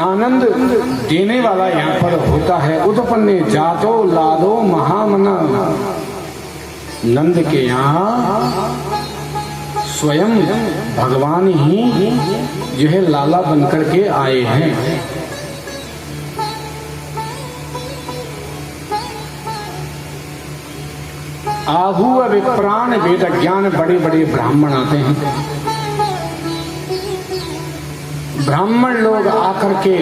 आनंद देने वाला यहाँ पर होता है। उत्पन्ने जातो लादो महामना, नंद के यहाँ स्वयं भगवान ही जो है लाला बनकर के आए हैं। आहू विप्राण वेद ज्ञान, बड़े बड़े ब्राह्मण आते हैं। ब्राह्मण लोग आकर के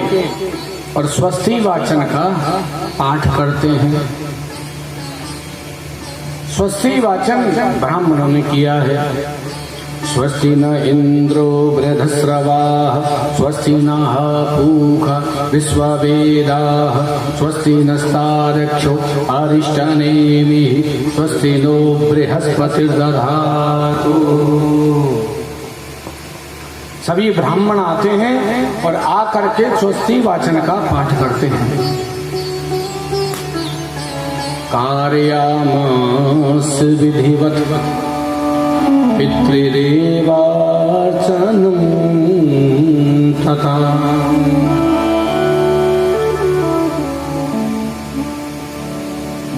और स्वस्ति वाचन का पाठ करते हैं। स्वस्ति वाचन ब्राह्मणों ने किया है। स्वस्ति न इंद्रो वृद्धस्रवाः, स्वस्ति नः पूषा विश्ववेदाः, स्वस्ति नस्तार्क्ष्यो अरिष्टनेमिः, स्वस्ति नो बृहस्पतिर्दधातु। सभी ब्राह्मण आते हैं और आकर के स्वस्ति वाचन का पाठ करते हैं। कार्यामास विधिवत पितृदेवार्चनं तथा।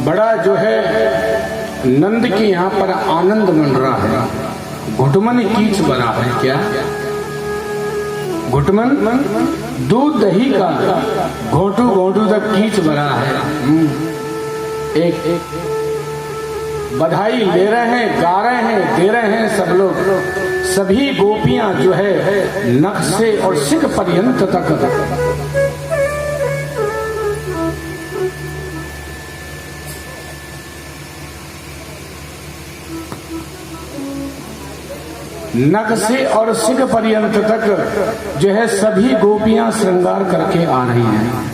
बड़ा जो है नंद के यहाँ पर आनंद बन रहा है। घुटमन कीच बना है। क्या घुटमन? दूध दही का घोटू घोटू तक कीच भरा है। एक बधाई ले रहे हैं, गा रहे हैं, दे रहे हैं सब लोग। सभी गोपियां जो है नख से और सिर पर्यंत तक नख से और सिर पर्यंत तक जो है सभी गोपियां श्रृंगार करके आ रही हैं।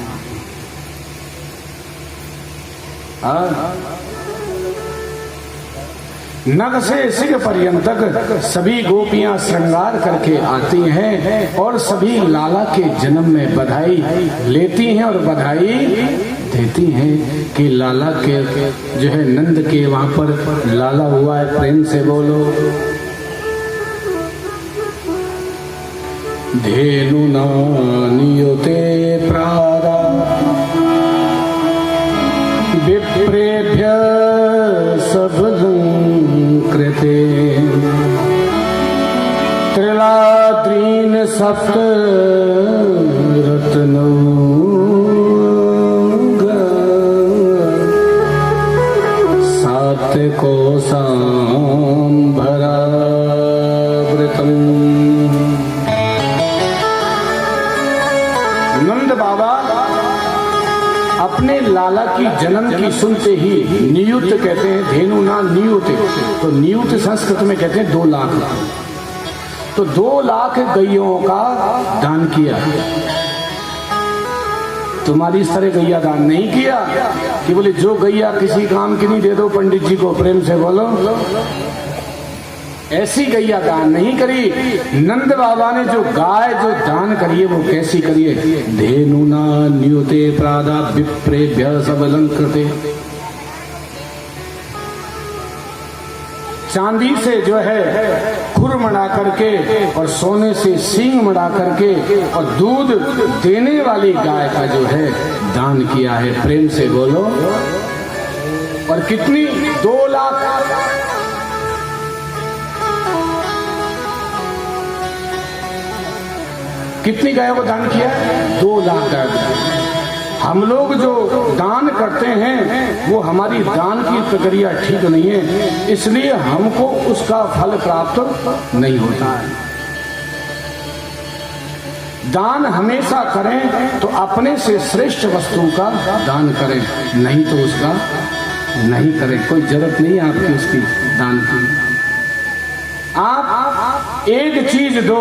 नख से सिर पर्यंत तक सभी गोपियां श्रृंगार करके आती हैं और सभी लाला के जन्म में बधाई लेती हैं और बधाई देती हैं कि लाला के जो है नंद के वहां पर लाला हुआ है। प्रेम से बोलो। धेनुना नियुते प्रारा विप्रेभ्य सबलंकृते, त्रिलाद्रीन सप्त रत्नौ सात्विको सांभरावृतम्। नंद बाबा अपने लाला की जन्म की सुनते ही नियुत कहते हैं। धेनु ना नियुत, तो नियुत संस्कृत में कहते हैं 2 लाख। तो 2 लाख गैयों का दान किया। तुम्हारी इस तरह गैया दान नहीं किया कि बोले जो गैया किसी काम की नहीं दे दो पंडित जी को। प्रेम से बोलो। ऐसी गैया दान नहीं करी। नंद बाबा ने जो गाय जो दान करी है वो कैसी करी है? धेनुना न्यूते प्रादा विप्रेभ्य सबलंकृते। चांदी से जो है खुर मड़ा करके और सोने से सींग मड़ा करके और दूध देने वाली गाय का जो है दान किया है। प्रेम से बोलो। और कितनी? 2 लाख। कितनी गायों को दान किया? 2 लाख गाय। हम लोग जो दान करते हैं वो हमारी दान की प्रक्रिया ठीक नहीं है, इसलिए हमको उसका फल प्राप्त नहीं होता है। दान हमेशा करें तो अपने से श्रेष्ठ वस्तु का दान करें, नहीं तो उसका नहीं करें। कोई जरूरत नहीं है आपकी उसकी दान की। आप एक चीज दो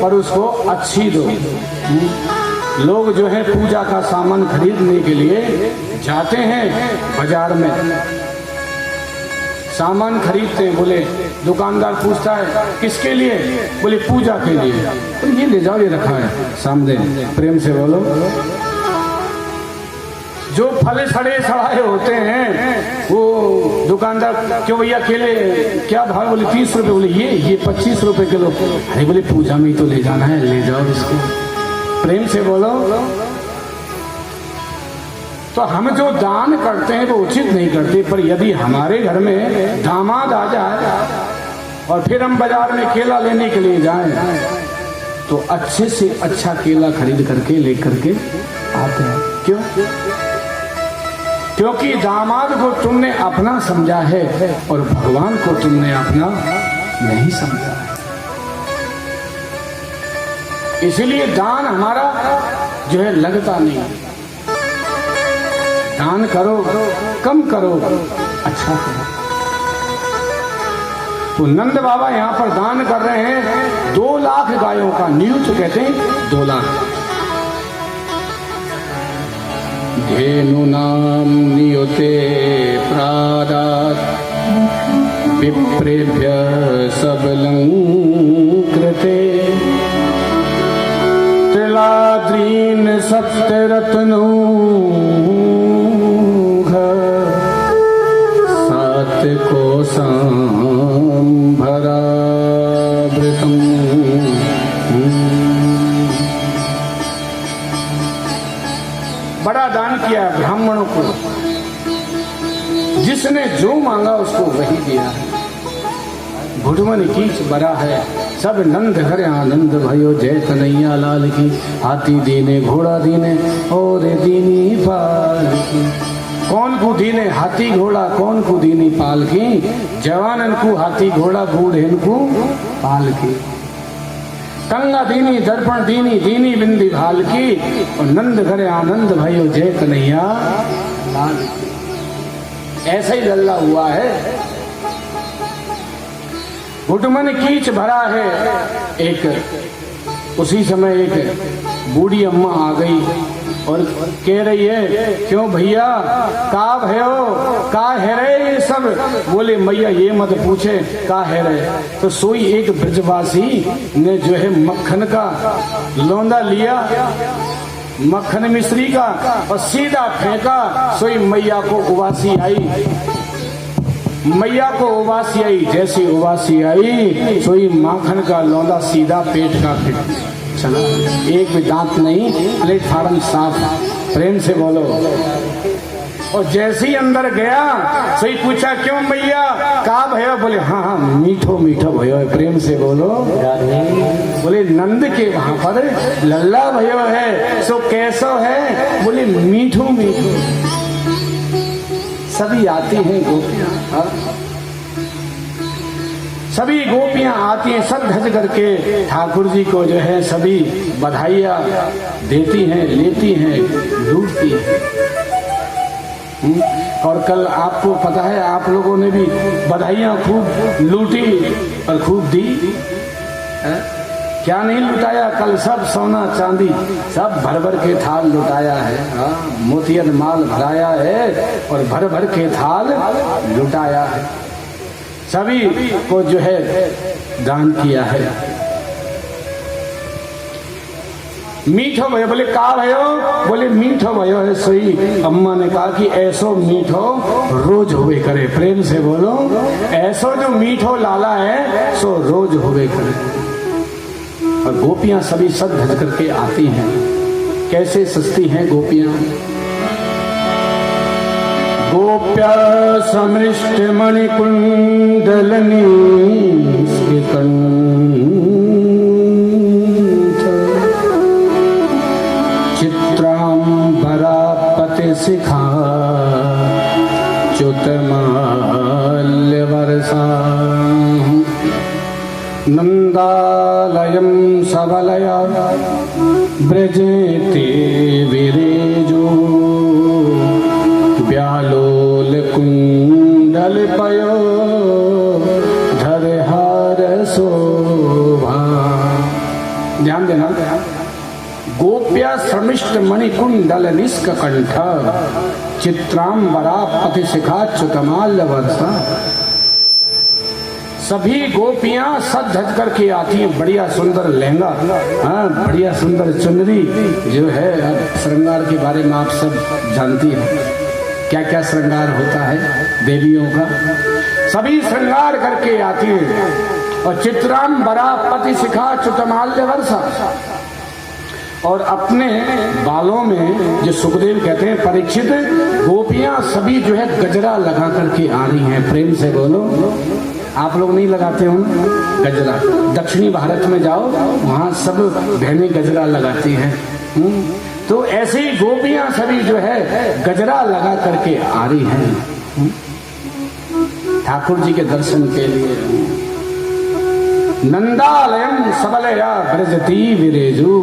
पर उसको अच्छी दो। लोग जो है पूजा का सामान खरीदने के लिए जाते हैं बाजार में, सामान खरीदते हैं। बोले दुकानदार पूछता है किसके लिए? बोले पूजा के लिए। तो ये ले जाओ, ये रखा है सामने। प्रेम से बोलो। जो फले सड़े सड़ाए होते हैं वो दुकानदार, क्यों भैया केले क्या भाव? बोले 30 रुपए। बोले ये 25 रुपए किलो। अरे बोले पूजा में ही तो ले जाना है, ले जाओ इसको। प्रेम से बोलो। तो हम जो दान करते हैं वो उचित नहीं करते, पर यदि हमारे घर में दामाद आ जाए और फिर हम बाजार में केला लेने के लिए जाएं तो अच्छे से अच्छा केला खरीद करके लेकर के आते हैं। क्यों? क्योंकि दामाद को तुमने अपना समझा है और भगवान को तुमने अपना नहीं समझा है। इसलिए दान हमारा जो है लगता नहीं। दान करो, कम करो, अच्छा करो। तो नंद बाबा यहाँ पर दान कर रहे हैं 2 लाख गायों का, नियुत कहते हैं 2 लाख। धेनु नाम नियुते प्रादात् विप्रेभ्य सबलं कृते त्रिलाद्रीन् सप्तरत्नौ कोसांभरावृतम्। बड़ा दान किया ब्राह्मणों को, जिसने जो मांगा उसको वही दिया। घुटमन कीच बड़ा है, सब नंद घर आनंद भयो, जय कन्हैया लाल की। हाथी दीने घोड़ा दीने और दीनी पाल की। कौन को दीने हाथी घोड़ा, कौन को दीनी पाल की। जवानन को हाथी घोड़ा, बूढ़ेन को पाल की। गंगा दीनी दर्पण दीनी, दीनी बिंदी भाल की। और नंद घरे आनंद भयो, जय कन्हैया लाल की। ऐसा ही लल्ला हुआ है। घुटमन कीच भरा है। एक उसी समय एक बूढ़ी अम्मा आ गई और कह रही है, क्यों भैया का भयो, का है रे ये सब। बोले मैया ये मत पूछे का है रे। तो सोई एक ब्रजवासी ने जो है मक्खन का लौंदा लिया, मक्खन मिश्री का, और सीधा फेंका। सोई मैया को उबासी आई, मैया को उबासी आई। जैसी उबासी आई सोई माखन का लौंदा सीधा पेट का फिट चला। एक भी दांत नहीं, प्लेटफार्म साफ। प्रेम से बोलो। और जैसे ही अंदर गया सही पूछा, क्यों मैया का भयो। बोले हाँ हाँ मीठो मीठो भयो है। प्रेम से बोलो। बोले नंद के वहां पर लल्ला भयो है, सो कैसो है। बोले मीठो मीठो। सभी आती हैं गोपियां, सभी गोपियां आती हैं सज धज करके ठाकुर जी को जो है सभी बधाइयां देती हैं, लेती हैं, लूटती हैं। और कल आपको पता है, आप लोगों ने भी बधाइयां खूब लूटी और खूब दी है? क्या नहीं लुटाया? कल सब सोना चांदी सब भर भर के थाल लुटाया है। मोतियन माल भराया है और भर भर के थाल लुटाया है। सभी को जो है दान किया है। मीठो भयो। बोले का भयो। बोले मीठो भयो है। सही अम्मा ने कहा कि ऐसो मीठो रोज होवे करे। प्रेम से बोलो। ऐसो जो मीठो लाला है सो रोज होवे करे। और गोपियां सभी सज धज करके आती हैं। कैसे सस्ती हैं गोपियां। गोप्या समृष्ट मणिकुंडलनी चित्रांबरा पति शिखा च्युतमाल्य वर्षा नंदालयं सबलया ब्रजेते विरेजो व्यालोल कुंडल पयो धरहार शोभा। ध्यान देना। गोप्या श्रमिष्ट मणिकुंडल निष्क कंठ चित्रांबरा पति शिखा च्युतमाल्य वर्षा। सभी गोपियां सज धज करके आती हैं। बढ़िया सुंदर लहंगा, हाँ बढ़िया सुंदर चुनरी जो है। श्रृंगार के बारे में आप सब जानती हैं क्या क्या श्रृंगार होता है देवियों का। सभी श्रृंगार करके आती हैं। और चित्रांबरा पति शिखा च्युतमाल्य वर्षा। और अपने बालों में जो सुखदेव कहते हैं परीक्षित गोपियां सभी जो है गजरा लगा करके आ रही हैं। प्रेम से बोलो, आप लोग नहीं लगाते हो गजरा? दक्षिणी भारत में जाओ, वहां सब बहनें गजरा लगाती हैं। तो ऐसे ही गोपियां सभी जो है गजरा लगा करके आ रही हैं ठाकुर जी के दर्शन के लिए। नंदालयम सबलया ब्रजती विरेजु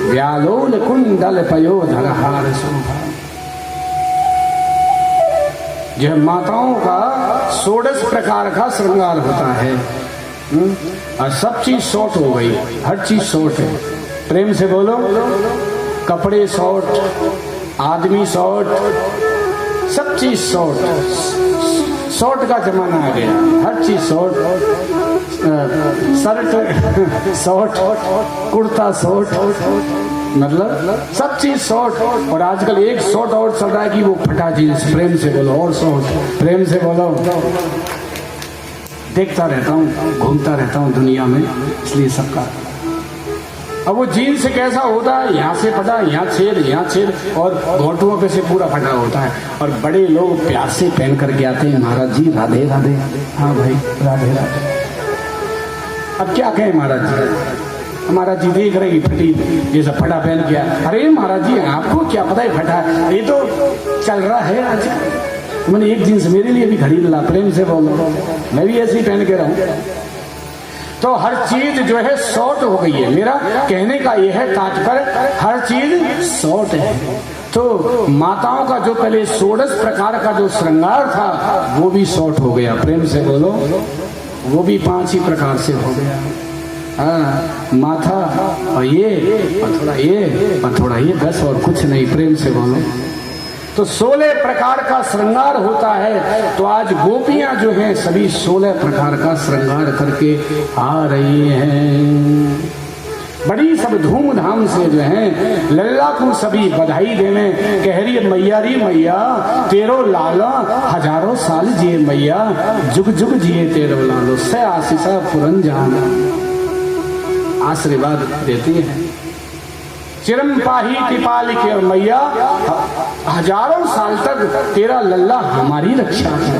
व्यालोल कुंडल पयोधर हार शोभा। यह माताओं का 16 प्रकार का श्रृंगार होता है। और सब चीज शॉर्ट हो गई, हर चीज शॉर्ट है। प्रेम से बोलो, कपड़े शॉर्ट, आदमी शॉर्ट, सब चीज शॉर्ट। शॉर्ट का जमाना आ गया, हर चीज short, shirt short, kurta short, मतलब सब चीज शॉर्ट। और आजकल एक शॉर्ट और चल रहा है कि वो फटा जींस। प्रेम से बोलो, और शॉर्ट। प्रेम से बोलो। देखता रहता हूँ, घूमता रहता हूँ दुनिया में, इसलिए सबका। अब वो जीन्स कैसा होता है, यहाँ से फटा, यहाँ छेद, यहाँ छेद, और घोटुओं पे से पूरा फटा होता है। और बड़े लोग प्यार से पहन करके आते हैं, महाराज जी राधे राधे। हाँ भाई, राधे राधे। अब क्या कहें महाराज जी? महाराज जी देख रहे फटी जैसा फटा पहन गया। अरे महाराज जी आपको क्या पता है फटा, ये तो चल रहा है आज। मैंने एक जींस मेरे लिए भी खरीद ला। प्रेम से बोलो, मैं भी ऐसे ही पहन के रहूं। तो हर चीज जो है शॉर्ट हो गई है। मेरा कहने का यह है तात्पर्य, हर चीज शॉर्ट है। तो माताओं का जो पहले 16 प्रकार का जो श्रृंगार था वो भी शॉर्ट हो गया। प्रेम से बोलो, वो भी 5 ही प्रकार से हो गया। माथा और ये और थोड़ा ये और थोड़ा ये, बस और कुछ नहीं। प्रेम से बोलो। तो 16 प्रकार का श्रृंगार होता है। तो आज गोपियां जो हैं सभी 16 प्रकार का श्रृंगार करके आ रही हैं, बड़ी सब धूमधाम से जो है। लल्ला को सभी बधाई देने, कह रही है मैया री मैया तेरो लाला हजारों साल जिए मैया, जुग जुग जिए तेरो लालो से आशीषा पुरन जाना। आशीर्वाद देती है। चिरम पाही कृपाल के मैया, हजारों साल तक तेरा लल्ला हमारी रक्षा है।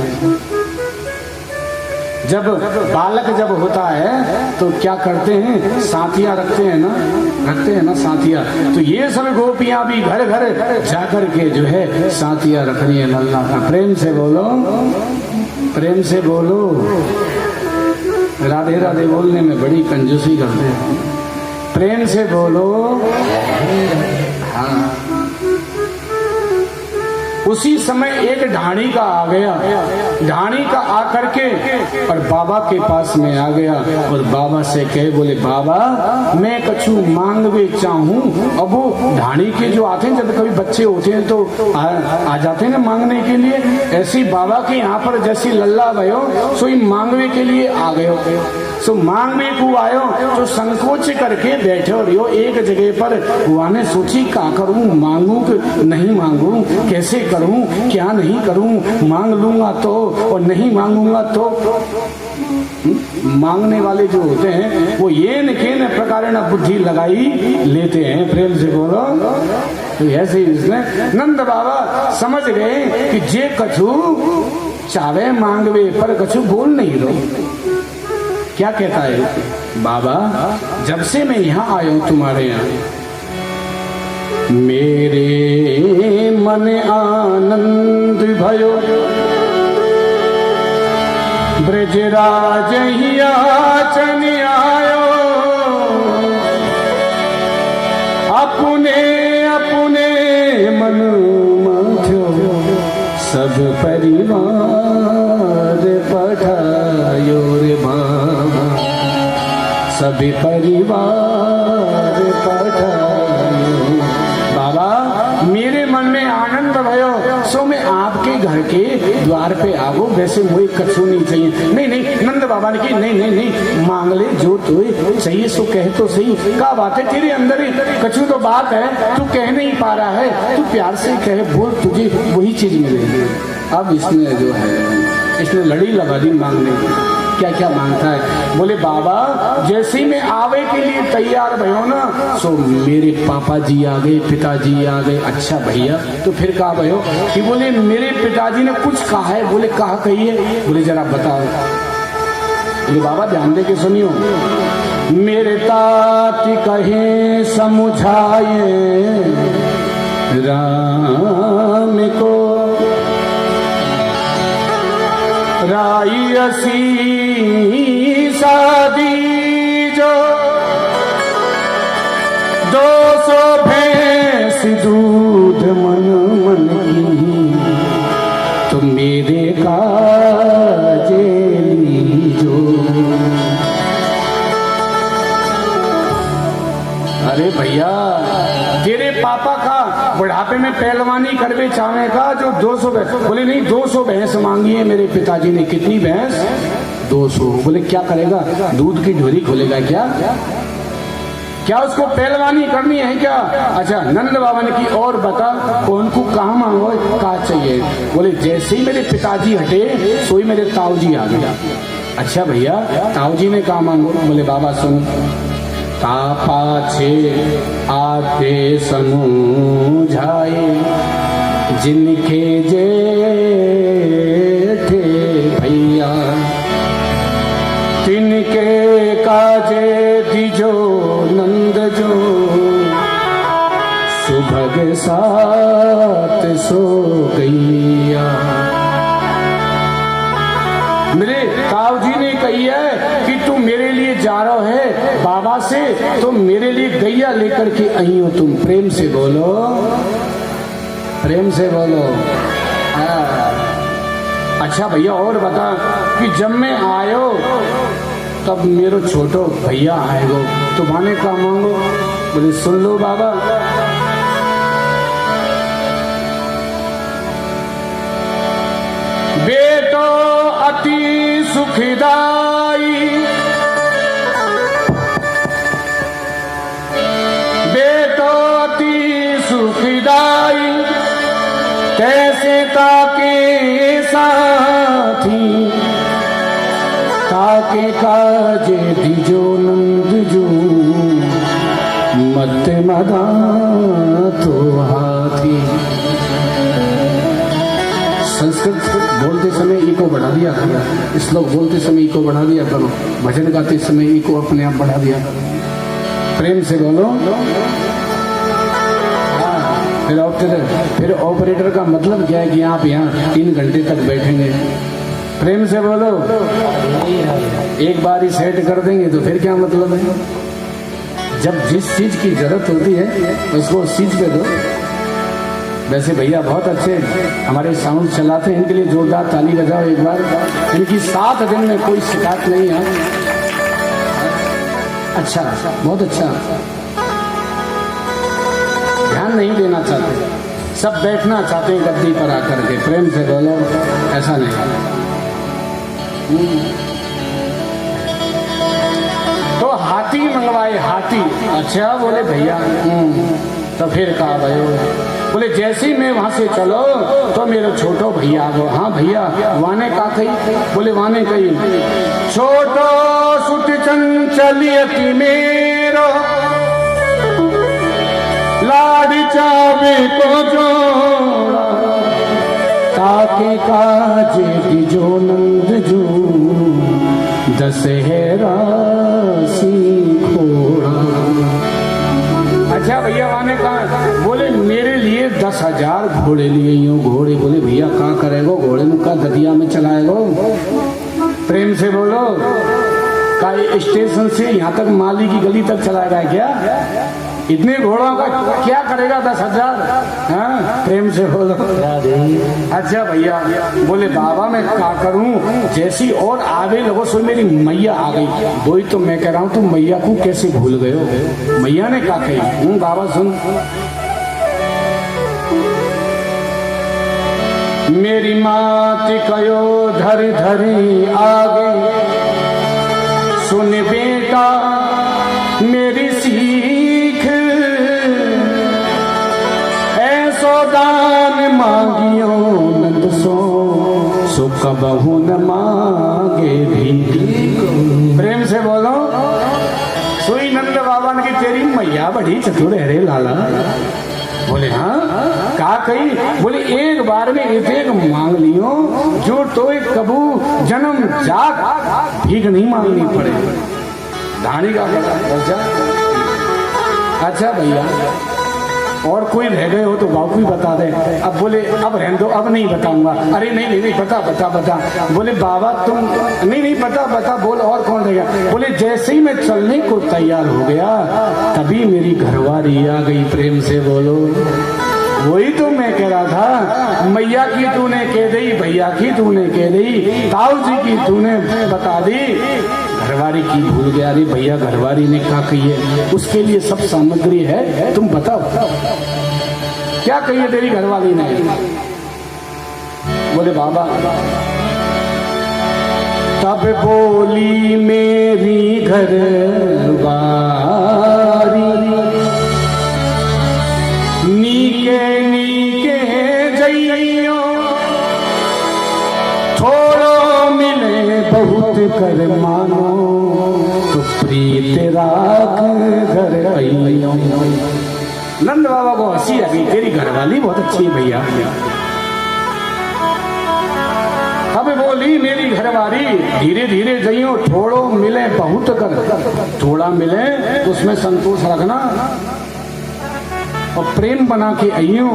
जब बालक जब होता है तो क्या करते हैं, साथियां रखते हैं ना साथियां। तो ये सब गोपियां भी घर घर जाकर के जो है साथियां रख रही है लल्ला का। प्रेम से बोलो, प्रेम से बोलो। राधे राधे बोलने में बड़ी कंजूसी करते हैं। प्रेम से बोलो। हाँ। उसी समय एक ढाणी का आ गया, ढाणी का आकर के और बाबा के पास में आ गया और बाबा से कहे, बोले बाबा मैं कछु मांगवे चाहूं। अब वो ढाणी के जो आते हैं, जब कभी बच्चे होते हैं तो आ जाते हैं ना मांगने के लिए। ऐसी बाबा के यहाँ पर जैसी लल्ला भयो सो मांगवे के लिए आ गए। सो मांगवे को आयो तो संकोच करके बैठे रहो एक जगह पर। हुआ ने सोची क्या करूं, मांगू कि नहीं मांगू, कैसे करूं, क्या नहीं करूं, मांग लूंगा तो और नहीं मांगूंगा तो। मांगने वाले जो होते हैं वो ये न प्रकार न बुद्धि लगाई लेते हैं। प्रेम से बोलो। तो ऐसे इसने नंद बाबा समझ गए कि जे कछु चावे मांगवे पर कछु बोल नहीं दो। क्या कहता है बाबा, जब से मैं यहाँ आया हूं तुम्हारे यहाँ, मेरे मन आनंद भयो, ब्रजराज याचन आयो, अपने अपने मन माथ्यो, सब परिवार पठायो रे बाबा, सभी परिवार पठायो। बाबा मेरे मन में आनंद भयो, सो मैं आपके घर के द्वार पे आवो। वैसे मुझे कछु नहीं चाहिए। नहीं नहीं, नंद बाबा ने की नहीं नहीं नहीं, मांग ले जो तुझे चाहिए सो कह तो सही। क्या बात है तेरे अंदर ही कछु तो बात है, तू कह नहीं पा रहा है, तू प्यार से कहे, बोल, तुझे वही चीज मिलेगी। अब इसने जो है इसने लड़ी लगा दी मांगने की। क्या क्या मांगता है। बोले बाबा जैसे ही मैं आवे के लिए तैयार भयो ना, सो मेरे पापा जी आ गए, पिताजी आ गए। अच्छा भैया तो फिर कहा भयो कि बोले मेरे पिताजी ने कुछ कहा है। बोले कहा कहिए। बोले जरा बताओ। बोले बाबा ध्यान दे के सुनियो। मेरे ताती कहे समझाए राम को, राई असी शादी जो 200 भैंस दूध मन मन की, तो मेरे काजे लीजो। अरे भैया तेरे पापा का बुढ़ापे में पहलवानी करवे चावे का जो 200 भैंस। बोले नहीं 200 भैंस मांगी है मेरे पिताजी ने। कितनी भैंस? 200। बोले क्या करेगा? दूध की ढोरी खोलेगा क्या? क्या उसको पहलवानी करनी है क्या? अच्छा नंद बाबा ने की और बता कौन को कहाँ मांगो कहा चाहिए। बोले जैसे ही मेरे पिताजी हटे सोई मेरे ताऊ जी आ गया। अच्छा भैया ताऊ जी ने कहा मांगो। बोले बाबा सुन, पाछे आते समझाए जिनके जेठे भैया, तिनके काजे दिजो नंद जो, सुभग सात सो गैया। मेरे ताऊ जी ने कही है कि तू मेरे लिए जा रहा है बाबा से, तो मेरे लिए गैया लेकर के आई हो तुम। प्रेम से बोलो, प्रेम से बोलो। अच्छा भैया और बता कि जब मैं आयो तब मेरो छोटो भैया आएगो, तो माने का मांगो। बोले सुन लो बाबा, बेटो अति सुखदाई, बेटो अति सुखदाई, कैसे ताके साथी, ताके काजे दिजो नंद जो, मत मदा तो हाथी। संस्कृत बोलते समय ई को बढ़ा दिया करो, श्लोक बोलते समय ई को बढ़ा दिया करो, भजन गाते समय ई को अपने आप बढ़ा दिया करो। प्रेम से बोलो। फिर ऑपरेटर का मतलब क्या है कि आप यहाँ 3 घंटे तक बैठेंगे। प्रेम से बोलो। एक बार ही सेट कर देंगे तो फिर क्या मतलब है? जब जिस चीज की जरूरत होती है उसको उस चीज पे दो। वैसे भैया बहुत अच्छे हमारे साउंड चलाते हैं, इनके लिए जोरदार ताली बजाओ एक बार। इनकी 7 दिन में कोई शिकायत नहीं है। अच्छा बहुत अच्छा। ध्यान नहीं देना चाहते, सब बैठना चाहते हैं गद्दी पर आकर के। प्रेम से बोलो, ऐसा नहीं। तो हाथी मंगवाए, हाथी। अच्छा बोले भैया तो फिर कहा भाई। बोले जैसे ही मैं वहां से चलो तो मेरे छोटो भैया आ गो। हाँ भैया वाने का कही। बोले वाने कही, छोटो सुत चंचलियति मेरो, लाड चावे को जोड़ा, ताके काजे दिजो नंद जो, दशहरा सी घोड़ा। अच्छा भैया वाने कहा। बोले मेरे लिए 10,000 घोड़े लिए यूं घोड़े। बोले भैया कहाँ करेगो घोड़े में, का ददिया में चलाएगो। प्रेम से बोलो। का स्टेशन से यहाँ तक माली की गली तक चलाएगा क्या? इतने घोड़ों का क्या करेगा 10,000? हाँ प्रेम से बोलो। अच्छा भैया बोले बाबा मैं क्या करूं, जैसी और आगे लोगों से मेरी मैया आ गई। वही तो मैं कह रहा हूं तुम मैया को कैसे भूल गए हो? मैया ने क्या कही? बाबा सुन। मेरी मात कयो धर धरी आगे, सुन बेटा मेरी सीख, ऐसो दान मांगियो नंद सो, सो कबहू न मांगे भीख। बड़ी चतुर है रे लाला। बोले हाँ का कही? बोले एक बार में एक मांग लियो जो तो एक कबू जन्म जाग भीख नहीं मांगनी पड़े। धानी का अच्छा भैया और कोई रह गए हो तो बापू ही बता दे। अब बोले अब रहने दो, अब नहीं बताऊंगा। अरे नहीं नहीं नहीं बता बता बता। बोले बाबा तुम नहीं नहीं बता बता बोल और कौन रह गया? बोले जैसे ही मैं चलने को तैयार हो गया तभी मेरी घरवाली आ गई। प्रेम से बोलो। वही तो मैं कह रहा था, मैया की तूने कह दी, भैया की तूने कह दी, ताऊ जी की तूने बता दी, घरवारी की भूल गया। अरे भैया घरवारी ने क्या कही है? उसके लिए सब सामग्री है, तुम बताओ क्या कही है तेरी घरवाली ने? बोले बाबा तब बोली मेरी घरवारी नीके नीके जइयो थोड़ो मिले बहुत कर मानो तो प्रीत राख घर आइयो। नंद बाबा को हंसी आ गई, तेरी घरवाली बहुत अच्छी है भैया। अब बोली मेरी घरवाली धीरे धीरे जइयो थोड़ो मिले बहुत कर। थोड़ा मिले तो उसमें संतोष रखना और प्रेम बना के आइयो।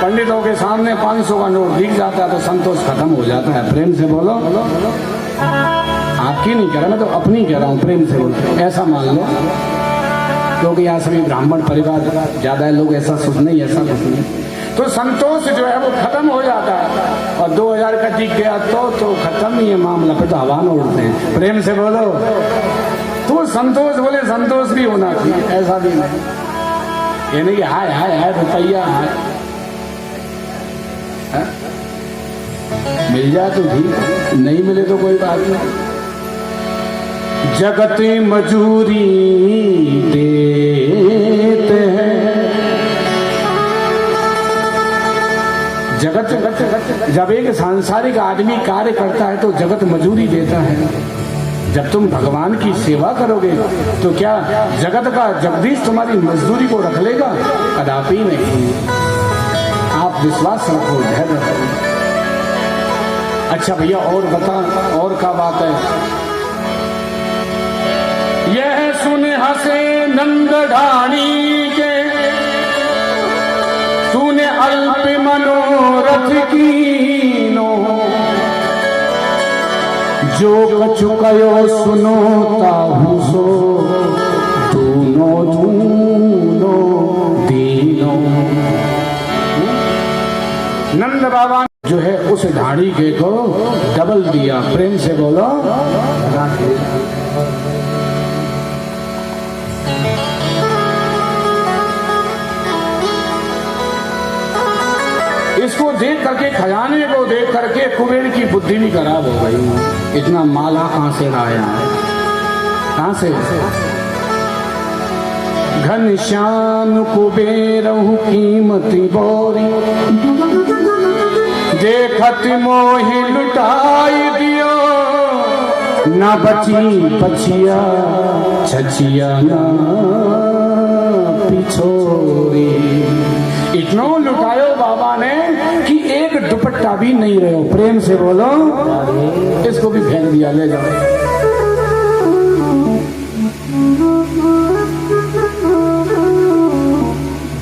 पंडितों के सामने 500 का नोट दिख जाता है तो संतोष खत्म हो जाता है। प्रेम से बोलो। आपकी नहीं कह रहा, मैं तो अपनी कह रहा हूँ। प्रेम से बोलो, ऐसा मान लो क्योंकि यहाँ सभी ब्राह्मण परिवार ज्यादा है, लोग ऐसा सोच नहीं, ऐसा कुछ नहीं। तो संतोष जो है वो खत्म हो जाता है और 2000 का दिख गया तो खत्म ही है मामला, फिर तो हवा में उड़ते हैं। प्रेम से बोलो। तो संतोष बोले संतोष भी होना चाहिए, ऐसा भी नहीं ये नहीं कि हाय हाय हाय रुपया हाय मिल जाए तो ठीक, नहीं मिले तो कोई बात नहीं। जगत मजूरी देते हैं, जगत जब एक सांसारिक आदमी कार्य करता है तो जगत मजूरी देता है। जब तुम भगवान की सेवा करोगे तो क्या जगत का जगदीश तुम्हारी मजदूरी को रख लेगा? कदापि नहीं। आप विश्वास रखो, धैर्य रखो। अच्छा भैया और बता, और क्या बात है? यह सुन हंसे नंद ढाणी के तूने अल्प मनोरथ कीनो जो कछु कयो सुनो ताहू सो दूनो दूनो दीनो। नंद बाबा जो है उस ढाणी के को डबल दिया। प्रेम से बोलो। इसको देख करके, खजाने को देख करके कुबेर की बुद्धि भी खराब हो गई। इतना माला कहां से लाया है? कहां से? घनश्याम कुबेरहु कीमती बोरी देखत मोहि लुटाई दियो न बची पछिया छछिया न पिछोरी। इतना लुटायो बाबा ने कि एक दुपट्टा भी नहीं रहो। प्रेम से बोलो। इसको भी फेंक दिया, ले जाओ।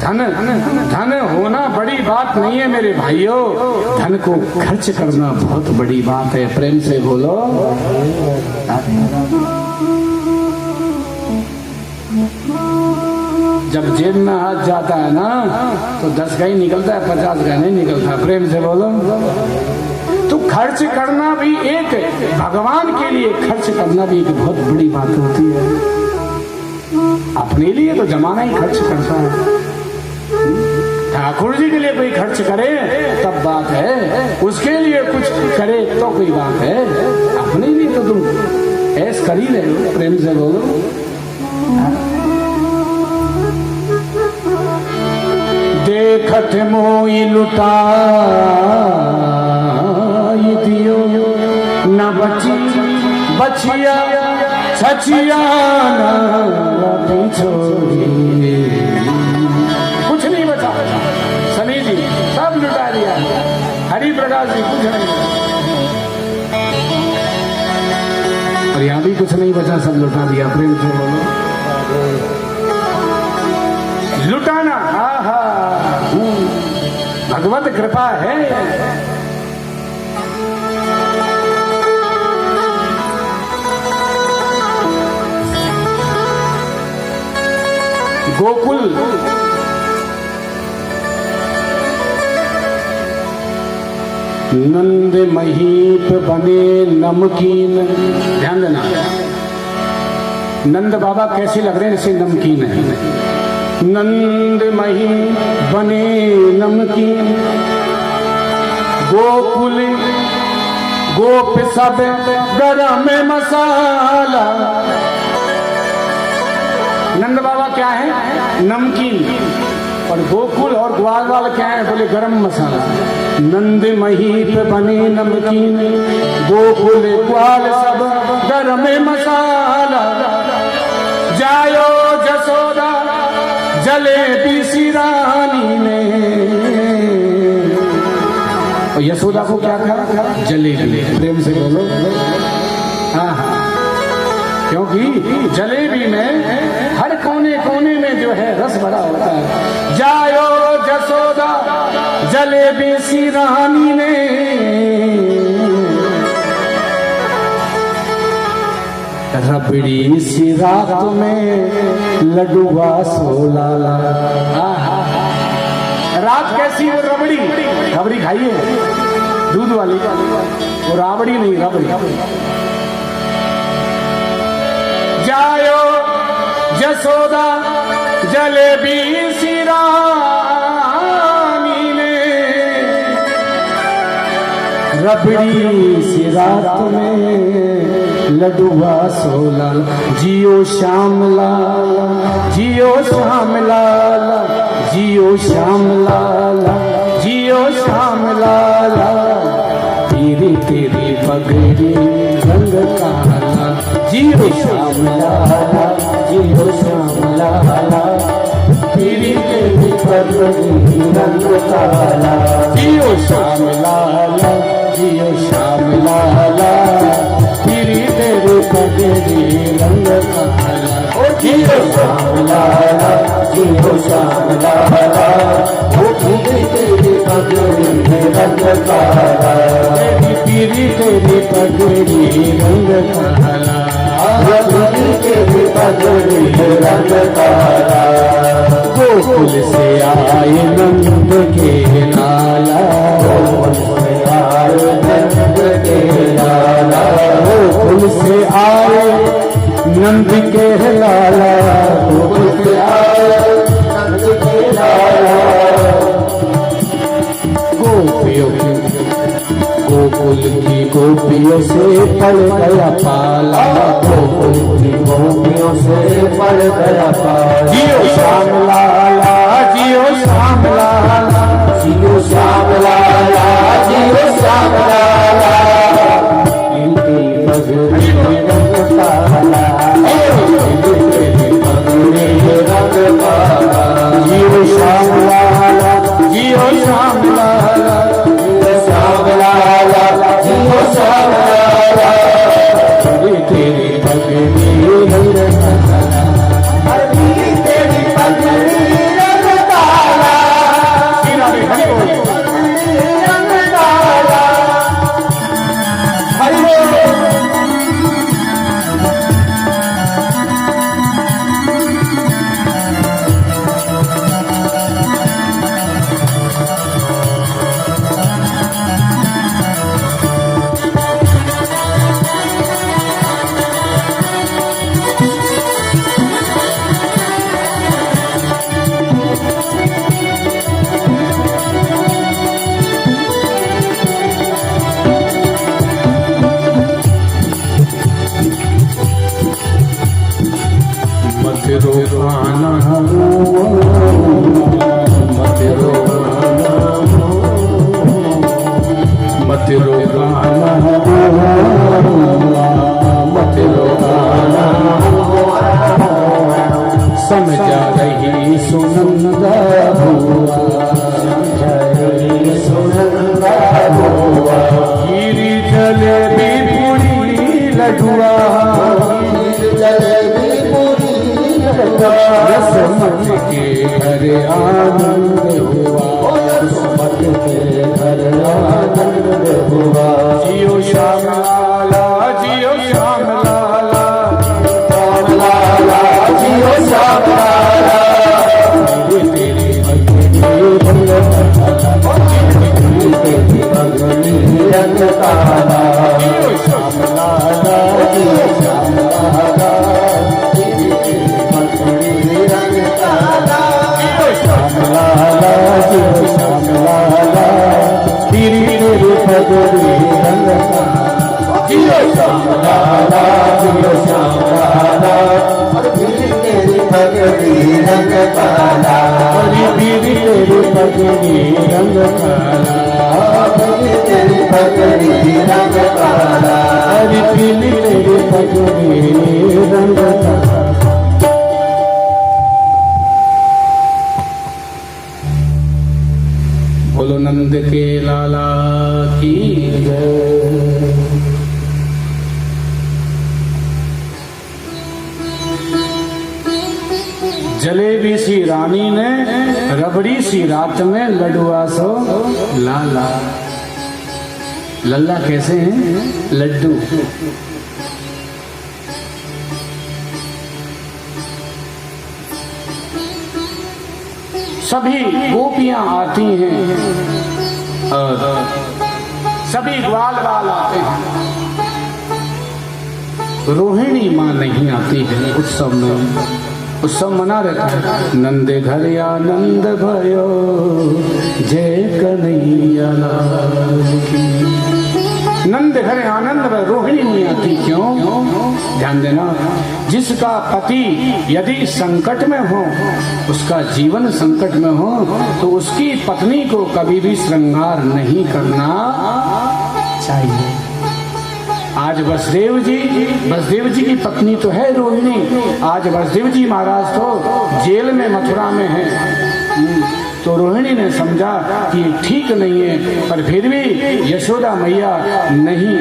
धन धन होना बड़ी बात नहीं है मेरे भाइयों, धन को खर्च करना बहुत बड़ी बात है। प्रेम से बोलो। जब जेब में हाथ जाता है ना तो 10 का ही निकलता है, 50 का नहीं निकलता। प्रेम से बोलो। तो खर्च करना भी एक, भगवान के लिए खर्च करना भी एक बहुत बड़ी बात होती है। अपने लिए तो जमाना ही खर्च करता है। ठाकुर जी के लिए कोई खर्च करे तब बात है, उसके लिए कुछ करे तो कोई बात है। अपने लिए तो तुम ऐस कर ही रहे हो। प्रेम से बोलो। देखत मोई लुटाई दियो न बची बचिया छछियाना छोड़ी, कुछ नहीं बचा। सनी जी सब लुटा दिया, हरि प्रकाश जी कुछ नहीं, और यहाँ भी कुछ नहीं बचा, सब लुटा दिया। प्रेम से बोलो लुटाना। आहा, भगवत कृपा है। गोकुल नंद महीप बने नमकीन। ध्यान देना, नंद बाबा कैसे लग रहे हैं, जैसे नमकीन है। नंद मही बने नमकीन, गोकुल गोप सब गरम मसाला। नंद बाबा क्या है, नमकीन, और गोकुल और ग्वाल वाला क्या है, बोले गरम मसाला। नंद महीप बने नमकीन, गोकुल ग्वाल सब गरम मसाला। जायो जसोदा जलेबी सी रानी ने, और यशोदा को क्या कहा, जलेबी। प्रेम से बोलो हाँ हाँ, क्योंकि जलेबी में हर कोने कोने में जो है रस भरा होता है। जायो जसोदा जलेबी सी रानी ने, रबड़ी सी रात में लड्डुआ सोलाला। रात कैसी वो रबड़ी, रबड़ी खाइए दूध वाली, वो राबड़ी नहीं, रबड़ी। जायो जसोदा जलेबी सी रानी ने, रबड़ी सी रात में लड्डुआ सोला। जियो श्याम लाला, जियो श्याम लाला, जियो श्याम लाला, जियो श्याम लाला। तेरी तेरी पगड़ी रंग काला, जियो श्याम लाला, जियो श्याम लाला। तेरी तेरी पगड़ी रंग काला, जियो श्याम लाला, जियो श्याम लाला। तेरी तेरी पगड़ी रंग काला, ओ जियो श्याम लाला, जियो श्याम लाला। ओ तेरी तेरी पगड़ी रंग काला, तेरी तेरी पगड़ी रंग काला, तेरी तेरी पगड़ी रंग काला। गोकुल से आए नंद के लाला, गोकुल से आए नंद के लाला। गोकुल से आए नंद के लाला, गोकुल से आए नंद के लाला। गोपियों की गोकुल की गोपियों से पड़ गया पाला, गोकुल की गोपियों से पड़ गया पाला। जियो श्याम लाला, जियो श्याम लाला, जियो श्याम लाला, जियो श्याम लाला। इनकी पगड़ी रंग काला, इनकी पगड़ी रंग काला। जियो श्याम लाला, जियो श्याम लाला, श्याम लाला, जियो श्याम लाला। तेरी पगड़ी रंग काला, तेरी पगड़ी रंग काला, रंग काला। हरि रोकाना, मत रोकाना, मत रोकाना, मत रोकाना। समझा रही सुनंदा हुआ, खीरी जलेबी पूरी लडुआ, रसमत के घर आनंद हुआ, रसमत के घर आनंद हुआ। जियो श्याम लाला, जियो श्याम लाला, श्याम लाला, जियो श्याम लाला, तेरी भगनी रंग काला, जियो श्याम लाला, जियो श्याम लाला, लाला जियो श्याम लाला, तेरी तेरी भगनी रंग काला, जियो श्याम लाला, जियो श्याम लाला, तेरी तेरी भगनी रंग काला, तेरी तेरी भगनी रंग काला, तेरी भगनी रंग काला, तेरी तेरी भगनी रंग काला। बोलो नंद के लाला की जय। जलेबी सी रानी ने रबड़ी सी रात में लडुआ सो लाला। लल्ला कैसे हैं? लड्डू। सभी गोपियां आती हैं और सभी ग्वाल बाल आते हैं, रोहिणी मां नहीं आती है उत्सव में। उत्सव मना रहता है। नंद घर आनंद भयो, जय कन्हैया लाल की। नंद घर आनंद भय, रोहिणी नहीं आती क्यों? ध्यान देना, जिसका पति यदि संकट में हो, उसका जीवन संकट में हो, तो उसकी पत्नी को कभी भी श्रृंगार नहीं करना चाहिए। आज वसुदेव जी की पत्नी तो है रोहिणी। आज वसुदेव जी महाराज तो जेल में मथुरा में है। तो रोहिणी ने समझा कि ठीक नहीं है, पर फिर भी यशोदा मैया नहीं,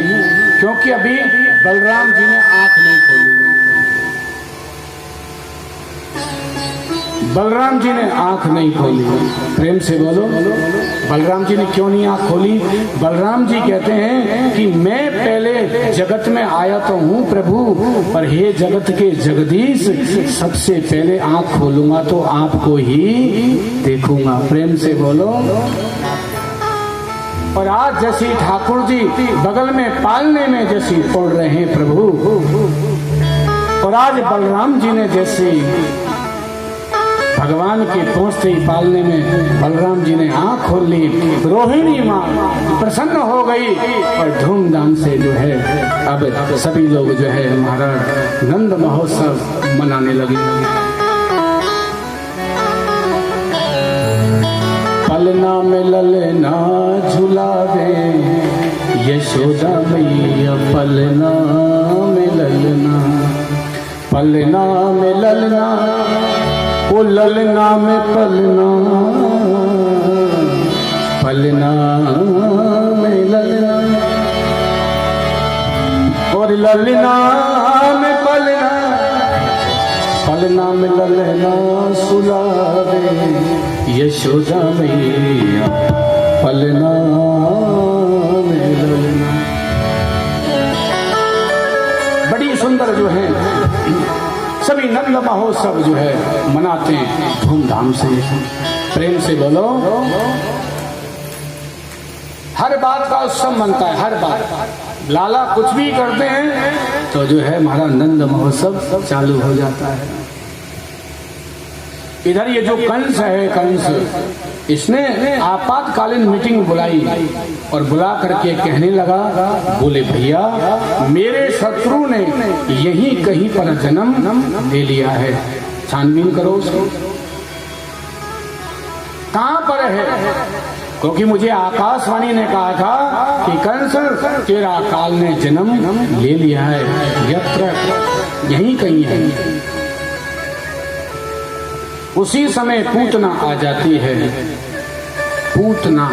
क्योंकि अभी बलराम जी ने आंख नहीं खोली। बलराम जी ने आंख नहीं खोली। प्रेम से बोलो, बलराम जी ने क्यों नहीं आंख खोली? बलराम जी कहते हैं कि मैं पहले जगत में आया तो हूँ प्रभु, पर हे जगत के जगदीश, सबसे पहले आंख खोलूंगा तो आपको ही देखूंगा। प्रेम से बोलो। और आज जैसी ठाकुर जी बगल में पालने में जैसी पड़ रहे हैं प्रभु, और आज बलराम जी ने जैसी भगवान के पहुंचते ही पालने में बलराम जी ने आंख खोल ली। रोहिणी माँ प्रसन्न हो गई और धूमधाम से जो है अब सभी लोग जो है हमारा नंद महोत्सव मनाने लगे। पलना में ललना झुलावे यशोदा मैया, पलना में ललना, पलना में ललना, ओ ललना में पलना, पलना में ललना, और ललना में पलना, पलना में ललना सुलावे यशोदा मैया, पलना में ललना। बड़ी सुंदर जो है सभी नंद महोत्सव जो है मनाते हैं धूमधाम से। प्रेम से बोलो। हर बात का उत्सव मनता है, हर बात। लाला कुछ भी करते हैं तो जो है हमारा नंद महोत्सव चालू हो जाता है। इधर ये जो कंस है, कंस, इसने आपातकालीन मीटिंग बुलाई और बुला करके कहने लगा, बोले भैया मेरे शत्रु ने यही कहीं पर जन्म ले लिया है, छानबीन करो उसको, कहां पर है? क्योंकि मुझे आकाशवाणी ने कहा था कि कंस तेरा काल ने जन्म ले लिया है, यत्र, यही कहीं है। उसी समय पूतना आ जाती है। पूतना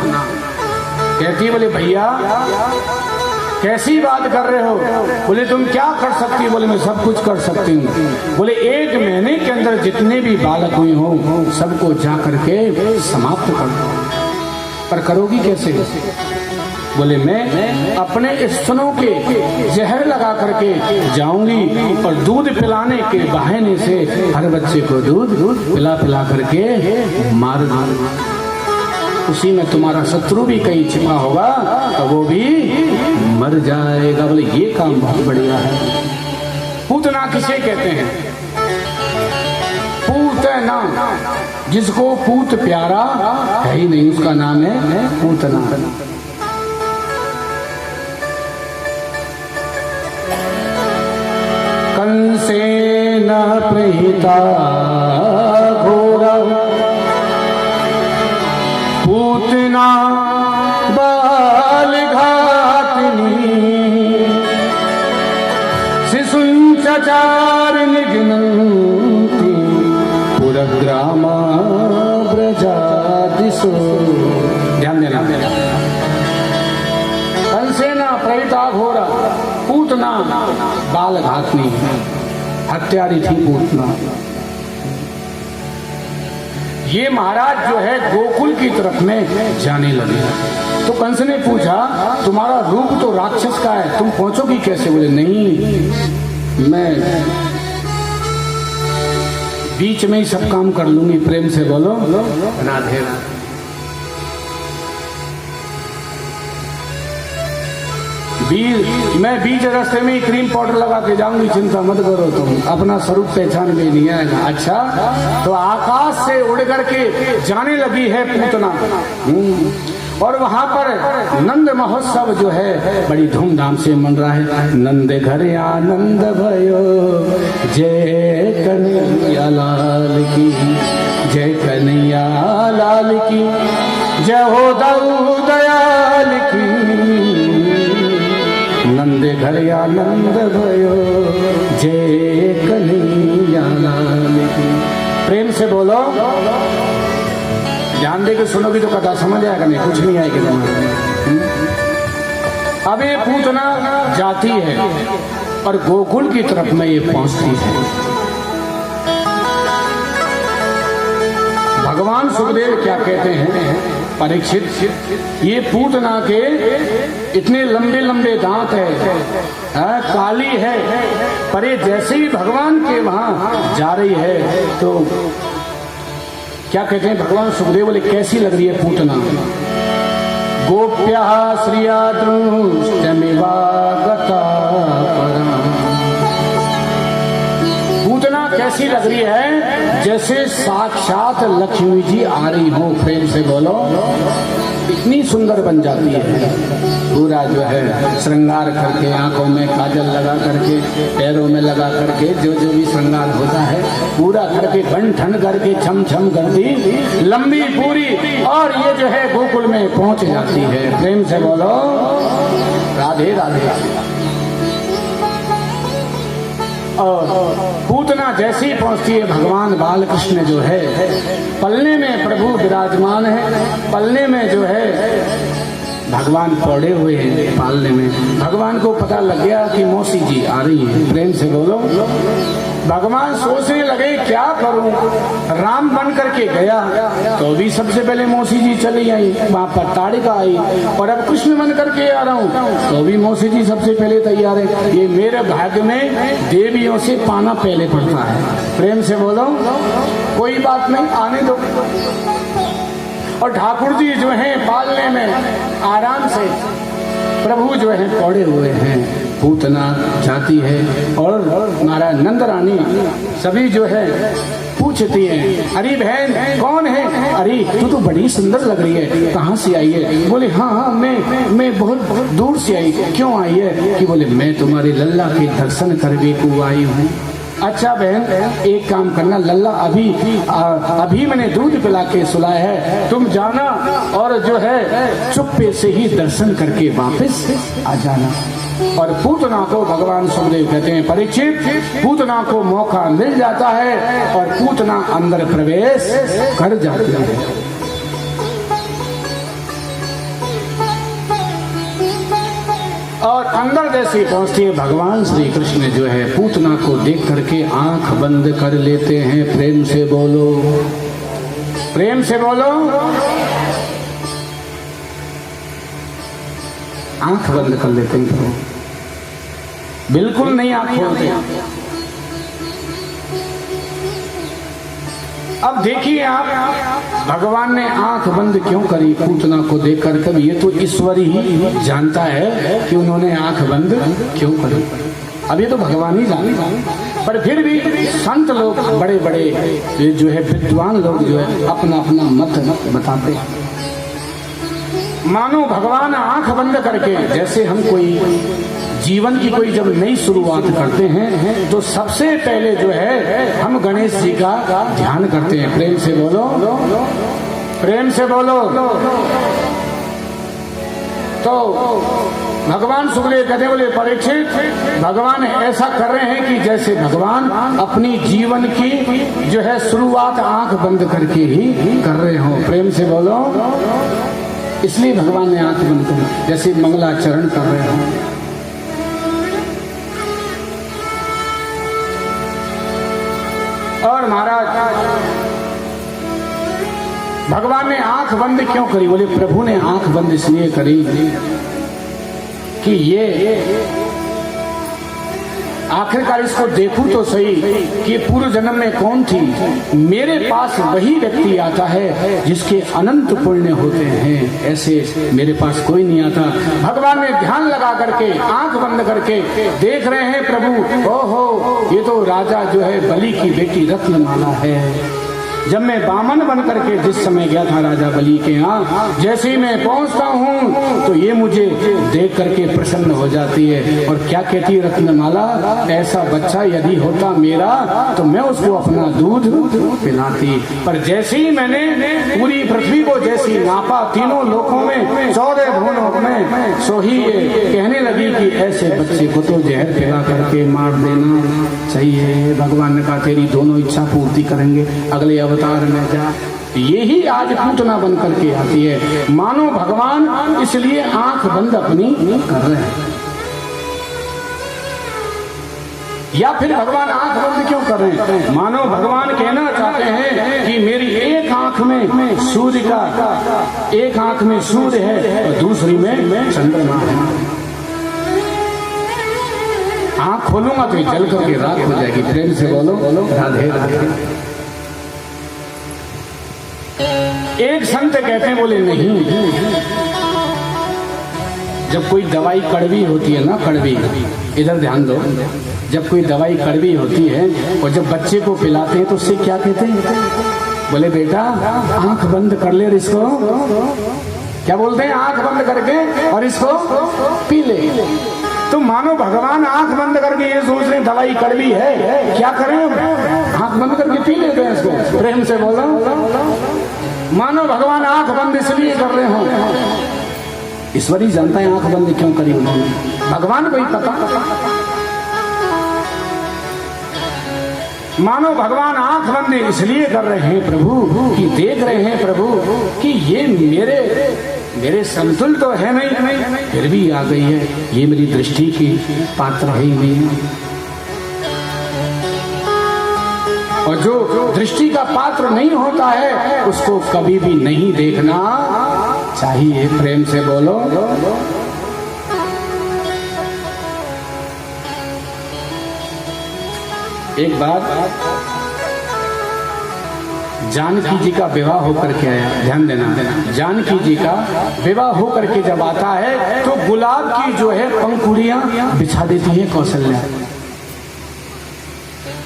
कहती, बोले भैया कैसी बात कर रहे हो? बोले तुम क्या कर सकती? बोले मैं सब कुछ कर सकती हूँ। बोले 1 महीने के अंदर जितने भी बालक हुए हो सबको जा करके समाप्त कर दो। पर करोगी कैसे? बोले मैं अपने स्तनों के जहर लगा करके जाऊंगी और दूध पिलाने के बहाने से हर बच्चे को दूध पिला पिला करके मार दूंगी। उसी में तुम्हारा शत्रु भी कहीं छिपा होगा तो वो भी मर जाएगा। बोले ये काम बहुत बढ़िया है। पूतना किसे कहते हैं? पूतना, जिसको पूत प्यारा है ही नहीं उसका नाम है पूतना। कंसेन प्रहिता घोरा पूतना बाल घातनी शिशुंचार निघ्नन्ति पुरग्रामा ब्रजादिशो। ध्यान देना। कंसेना प्रहिता घोरा, पूतना बाल घातनी, हत्यारी थी पूतना। ये महाराज जो है गोकुल की तरफ में जाने लगे। तो कंस ने पूछा तुम्हारा रूप तो राक्षस का है, तुम पहुंचोगी कैसे? बोले नहीं, मैं बीच में ही सब काम कर लूंगी। प्रेम से बोलो राधे राधे। मैं बीच रास्ते में ही क्रीम पाउडर लगा के जाऊंगी, चिंता मत करो तुम, अपना स्वरूप पहचान में नहीं आएगा। अच्छा, तो आकाश से उड़ करके जाने लगी है पूतना। और वहां पर नंद महोत्सव जो है बड़ी धूमधाम से मन रहा है। नंद घर आनंद भयो, जय कन्हैया लाल की, जय कन्हैया लाल की, जय हो दाऊ दयाल की। नंद घर आनंद भयो, जय कन्हैया लाल की। प्रेम से बोलो, ध्यान दे के सुनोगी तो कथा समझ आएगा, नहीं कुछ नहीं आएगा तुम्हारे। अब ये पूतना जाती है और गोकुल की तरफ में ये पहुंचती है। भगवान सुखदेव क्या कहते हैं? परीक्षित, ये पूतना के इतने लंबे लंबे दांत है, काली है, पर ये जैसे ही भगवान के वहां जा रही है तो क्या कहते हैं भगवान सुखदेव? बोले कैसी लग रही है पूतना? गोप्या श्रिया दृष्टमिवा गता परा। पूतना कैसी लग रही है? जैसे साक्षात लक्ष्मी जी आ रही हो। प्रेम से बोलो, इतनी सुंदर बन जाती है। पूरा जो है श्रृंगार करके, आंखों में काजल लगा करके, पैरों में लगा करके, जो जो भी श्रृंगार होता है पूरा करके, बन ठन करके, छम छम करती, लंबी पूरी, और ये जो है गोकुल में पहुंच जाती है। प्रेम से बोलो राधे राधे। और पूतना जैसे ही पहुंचती है, भगवान बाल कृष्ण जो है पलने में प्रभु विराजमान है। पलने में जो है भगवान पड़े हुए हैं पालने में। भगवान को पता लग गया कि मौसी जी आ रही है। प्रेम से बोलो, भगवान सोचने लगे क्या करूं। राम बन करके गया तो भी सबसे पहले मौसी जी चली आई, वहां पर ताड़िका आई, और अब कृष्ण बन करके आ रहा हूं तो भी मौसी जी सबसे पहले तैयार है। ये मेरे भाग्य में देवियों से पाना पहले पड़ता है। प्रेम से बोलो, कोई बात नहीं, आने दो। और ठाकुर जी जो है पालने में आराम से प्रभु जो है पड़े हुए हैं। पूतना जाती है और महाराज नंद रानी सभी जो है पूछती है, अरे बहन कौन है? अरे तू तो बड़ी सुंदर लग रही है, कहाँ से आई है? बोले हाँ हाँ मैं बहुत दूर से आई। क्यों आई है? कि बोले मैं तुम्हारे लल्ला के दर्शन करने को आई हूँ। अच्छा बहन, एक काम करना, लल्ला अभी मैंने दूध पिला के सुलाया है, तुम जाना और जो है चुप्पे से ही दर्शन करके वापस आ जाना। और पूतना को भगवान सुखदेव कहते हैं परीक्षित, पूतना को मौका मिल जाता है और पूतना अंदर प्रवेश कर जाती है। और अंदर जैसे पहुंचती है, भगवान श्री कृष्ण जो है पूतना को देख करके आंख बंद कर लेते हैं। प्रेम से बोलो, प्रेम से बोलो। आंख बंद कर लेते हैं प्रभु, बिल्कुल नहीं आंख खोलते। अब देखिए आप, भगवान ने आंख बंद क्यों करी पूतना को देखकर? कब ये तो ईश्वर ही जानता है कि उन्होंने आंख बंद क्यों करी। अब ये तो भगवान ही जाने, पर फिर भी संत लोग, बड़े बड़े जो है विद्वान लोग जो है अपना अपना मत बताते हैं। मानो भगवान आंख बंद करके, जैसे हम कोई जीवन की कोई जब नई शुरुआत करते हैं तो सबसे पहले जो है हम गणेश जी का ध्यान करते हैं। प्रेम से बोलो, प्रेम से बोलो। तो भगवान सुखदेव कहते बोले परीक्षित, भगवान ऐसा कर रहे हैं कि जैसे भगवान अपनी जीवन की जो है शुरुआत आंख बंद करके ही कर रहे हो। प्रेम से बोलो। इसलिए भगवान ने आंख बंद करी, जैसे मंगलाचरण कर रहे हो। और महाराज, भगवान ने आंख बंद क्यों करी? बोले प्रभु ने आंख बंद इसलिए करी कि ये आखिरकार इसको देखूं तो सही कि पूर्व जन्म में कौन थी। मेरे पास वही व्यक्ति आता है जिसके अनंत पुण्य होते हैं, ऐसे मेरे पास कोई नहीं आता। भगवान ने ध्यान लगा करके आंख बंद करके देख रहे हैं प्रभु, ओहो ये तो राजा जो है बलि की बेटी रत्नमाला है। जब मैं बामन बन करके जिस समय गया था राजा बलि के यहाँ, जैसे ही मैं पहुंचता हूँ तो ये मुझे देख करके प्रसन्न हो जाती है और क्या कहती है रत्नमाला, ऐसा बच्चा यदि होता मेरा तो मैं उसको अपना दूध पिलाती। पर जैसे ही मैंने पूरी पृथ्वी को जैसी नापा, तीनों लोकों में 14 भुवनों में, सो ही ये कहने लगी कि ऐसे बच्चे को तो जहर पिला करके मार देना चाहिए। भगवान ने कहा तेरी दोनों इच्छा पूर्ति करेंगे, अगले अवतार में जा। यही आज पूतना बन करके आती है। मानो भगवान इसलिए आंख बंद अपनी कर रहे हैं, या फिर भगवान आंख बंद क्यों कर रहे हैं? मानो भगवान कहना चाहते हैं कि मेरी एक आंख में सूर्य का, एक आंख में सूर्य है और दूसरी में चंद्रमा है। आंख खोलूंगा तो जल करके राख हो जाएगी। प्रेम से बोलो राधे राधे। एक संत कहते हैं, बोले नहीं, जब कोई दवाई कड़वी होती है ना, कड़वी, इधर ध्यान दो, जब कोई दवाई कड़वी होती है और जब बच्चे को पिलाते हैं तो उससे क्या कहते हैं? बोले बेटा आंख बंद कर ले और इसको, क्या बोलते हैं, आंख बंद करके और इसको पी ले। तो मानो भगवान आंख बंद करके ये सोच रहे दवाई कड़वी है, क्या करें, आंख बंद करके पी लेते हैं इसको। प्रेम से बोलो। मानो भगवान आंख बंद इसलिए कर रहे हो, ईश्वर ही जानता है आंख बंद क्यों करी उन्होंने, भगवान को ही पता। मानो भगवान आंख बंद इसलिए कर रहे हैं प्रभु कि देख रहे हैं प्रभु कि ये मेरे समतुल तो है नहीं, फिर भी आ गई है, ये मेरी दृष्टि की पात्र है ही नहीं। और जो दृष्टि का पात्र नहीं होता है उसको कभी भी नहीं देखना चाहिए। प्रेम से बोलो। एक बार जानकी जी का विवाह होकर के आया, ध्यान देना, जानकी जी का विवाह होकर के जब आता है तो गुलाब की जो है पंखुड़ियां बिछा देती है कौशल्या।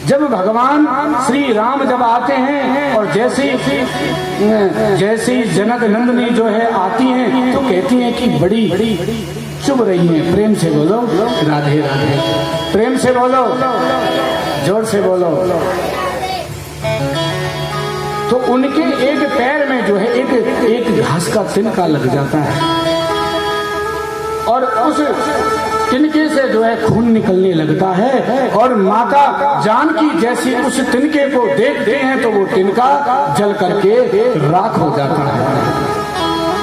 जब भगवान श्री राम जब आते हैं और जैसे ही जनक नंदनी जो है आती हैं तो कहती हैं कि बड़ी चुभ रही हैं। प्रेम से बोलो राधे राधे। प्रेम से बोलो, जोर से बोलो। तो उनके एक पैर में जो है एक घास का तिनका लग जाता है और उस तिनके से जो है खून निकलने लगता है और माता जानकी जैसी उस तिनके को देखते हैं तो वो तिनका जल करके राख हो जाता है।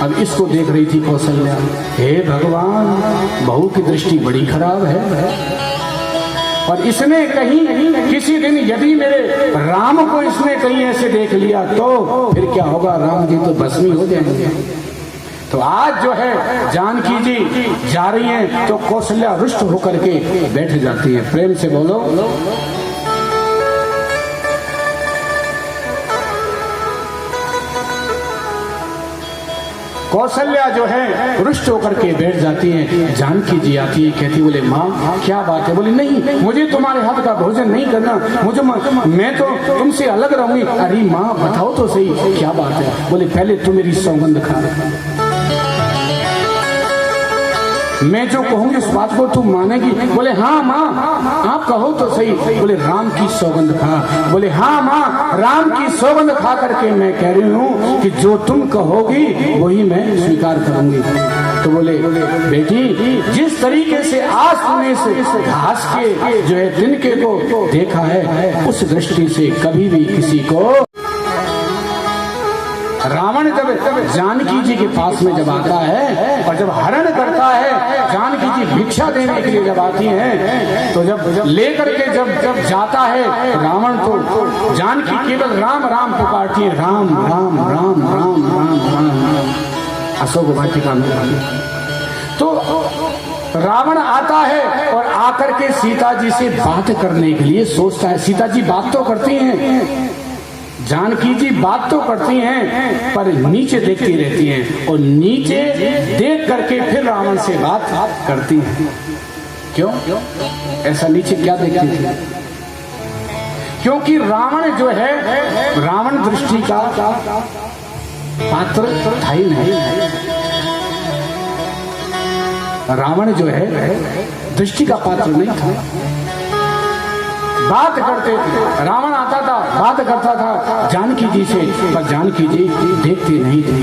अब इसको देख रही थी कौशल्या, हे भगवान, बहू की दृष्टि बड़ी खराब है और इसने कहीं किसी दिन यदि मेरे राम को इसने कहीं ऐसे देख लिया तो फिर क्या होगा, राम जी तो भस्मी हो जाएंगे। तो आज जो है जानकी जी जा रही हैं तो कौशल्या रुष्ट होकर के बैठ जाती है। प्रेम से बोलो। कौशल्या जो है रुष्ट होकर के बैठ जाती है। जानकी जी आती है, कहती बोले माँ क्या बात है? बोले नहीं, मुझे तुम्हारे हाथ का भोजन नहीं करना, मुझे मैं तो तुमसे अलग रहूंगी। अरे माँ बताओ तो सही क्या बात है? बोले पहले तू मेरी सौगंध खा, मैं जो कहूंगी उस बात को तू मानेगी? बोले हाँ माँ आप कहो तो सही। बोले राम की सौगंध खा। बोले हाँ माँ राम की सौगंध खा करके मैं कह रही हूँ कि जो तुम कहोगी वही मैं स्वीकार करूंगी। तो बोले बेटी, जिस तरीके से आज तुमने इस घास के जो है तिनके को देखा है उस दृष्टि से कभी भी किसी को। रावण जब जानकी जी के पास में जब आता है और जब हरण करता है, जानकी जी भिक्षा देने के लिए जब आती हैं तो जब लेकर के जब जाता है रावण तो जानकी केवल राम राम पुकारती है, राम राम राम राम राम राम। अशोक वाटिका में तो रावण आता है और आकर के सीता जी से बात करने के लिए सोचता है। सीता जी बात तो करती हैं, जानकी जी बात तो करती हैं पर नीचे देखती रहती हैं और नीचे देख करके फिर रावण से बात करती हैं। क्यों ऐसा नीचे क्या देखती थी? क्योंकि रावण जो है रावण दृष्टि का पात्र था ही नहीं। रावण जो है दृष्टि का पात्र नहीं था। बात करते थे, रावण आता था बात करता था जानकी जी से, पर जानकी जी देखती नहीं थी।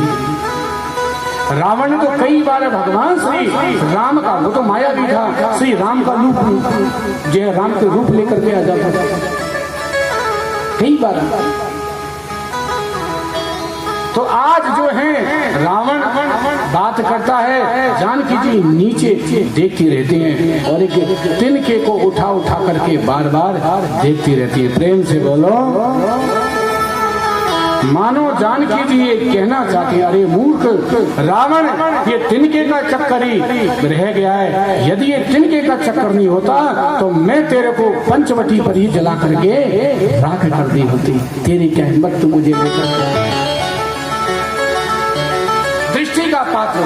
रावण ने तो कई बार भगवान श्री राम का, वो तो माया भी था, श्री राम का रूप जय राम के रूप लेकर के आ जाता था कई बार। तो आज जो है रावण बात करता है, जानकी जी नीचे देखती रहती हैं और एक तिनके को उठा उठा करके बार बार देखती रहती है। प्रेम से बोलो। मानो जानकी जी ये कहना चाहती है, अरे मूर्ख रावण, ये तिनके का चक्कर ही रह गया है। यदि ये तिनके का चक्कर नहीं होता तो मैं तेरे को पंचवटी पर ही जला करके राख कर दी होती। तेरी क्या हिम्मत तू मुझे लेकर दृष्टि का पात्र।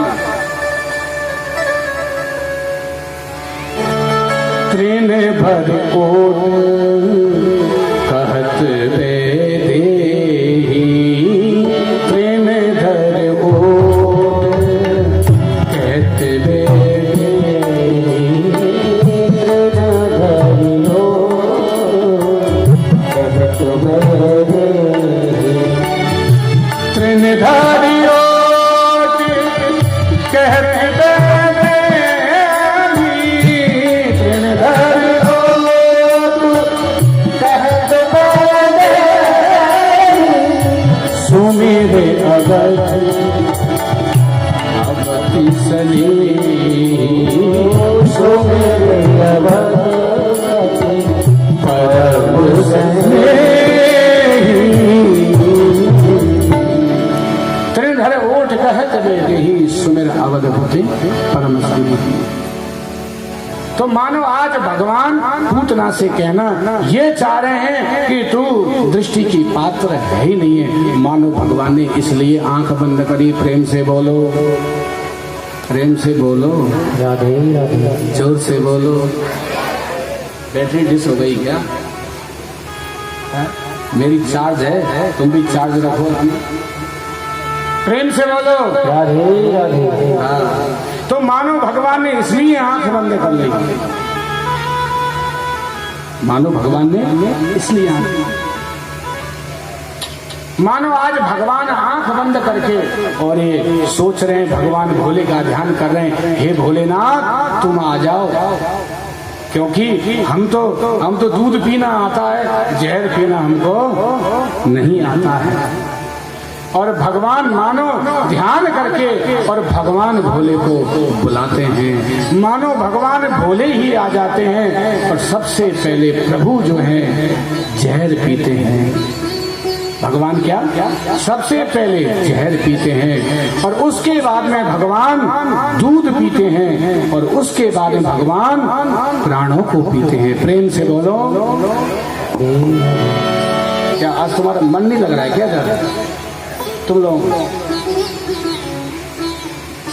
तृण भर ओट कहत बेदेही, तृण धर ओट कहत बेदेही, तृण धर अवति सनी सो मेरे परम तृणधर ओठ कहत बेदेही सुमिर अवधपति परम सनी। तो मानो आज भगवान पूतना से कहना ये चाह रहे हैं कि तू दृष्टि की पात्र है ही नहीं है। मानो भगवान ने इसलिए आंख बंद करी। प्रेम से बोलो, प्रेम से बोलो, राधे राधे, जोर से बोलो। बैटरी डिस हो गई क्या? मेरी चार्ज है, तुम भी चार्ज रखो। प्रेम से बोलो, राधे राधे। हाँ, तो मानो भगवान ने इसलिए आंख बंद कर ली। मानो भगवान ने इसलिए आंख। मानो आज भगवान आंख बंद करके और ये सोच रहे हैं, भगवान भोले का ध्यान कर रहे हैं, हे भोलेनाथ तुम आ जाओ, क्योंकि हम तो दूध पीना आता है, जहर पीना हमको नहीं आता है। और भगवान मानो ध्यान करके और भगवान भोले को बुलाते हैं, मानो भगवान भोले ही आ जाते हैं और सबसे पहले प्रभु जो है जहर पीते हैं। भगवान क्या सबसे पहले जहर पीते हैं और उसके बाद में भगवान दूध पीते हैं और उसके बाद में भगवान प्राणों को पीते हैं। प्रेम से बोलो। क्या आज तुम्हारा मन नहीं लग रहा है क्या जरा तुम लोग?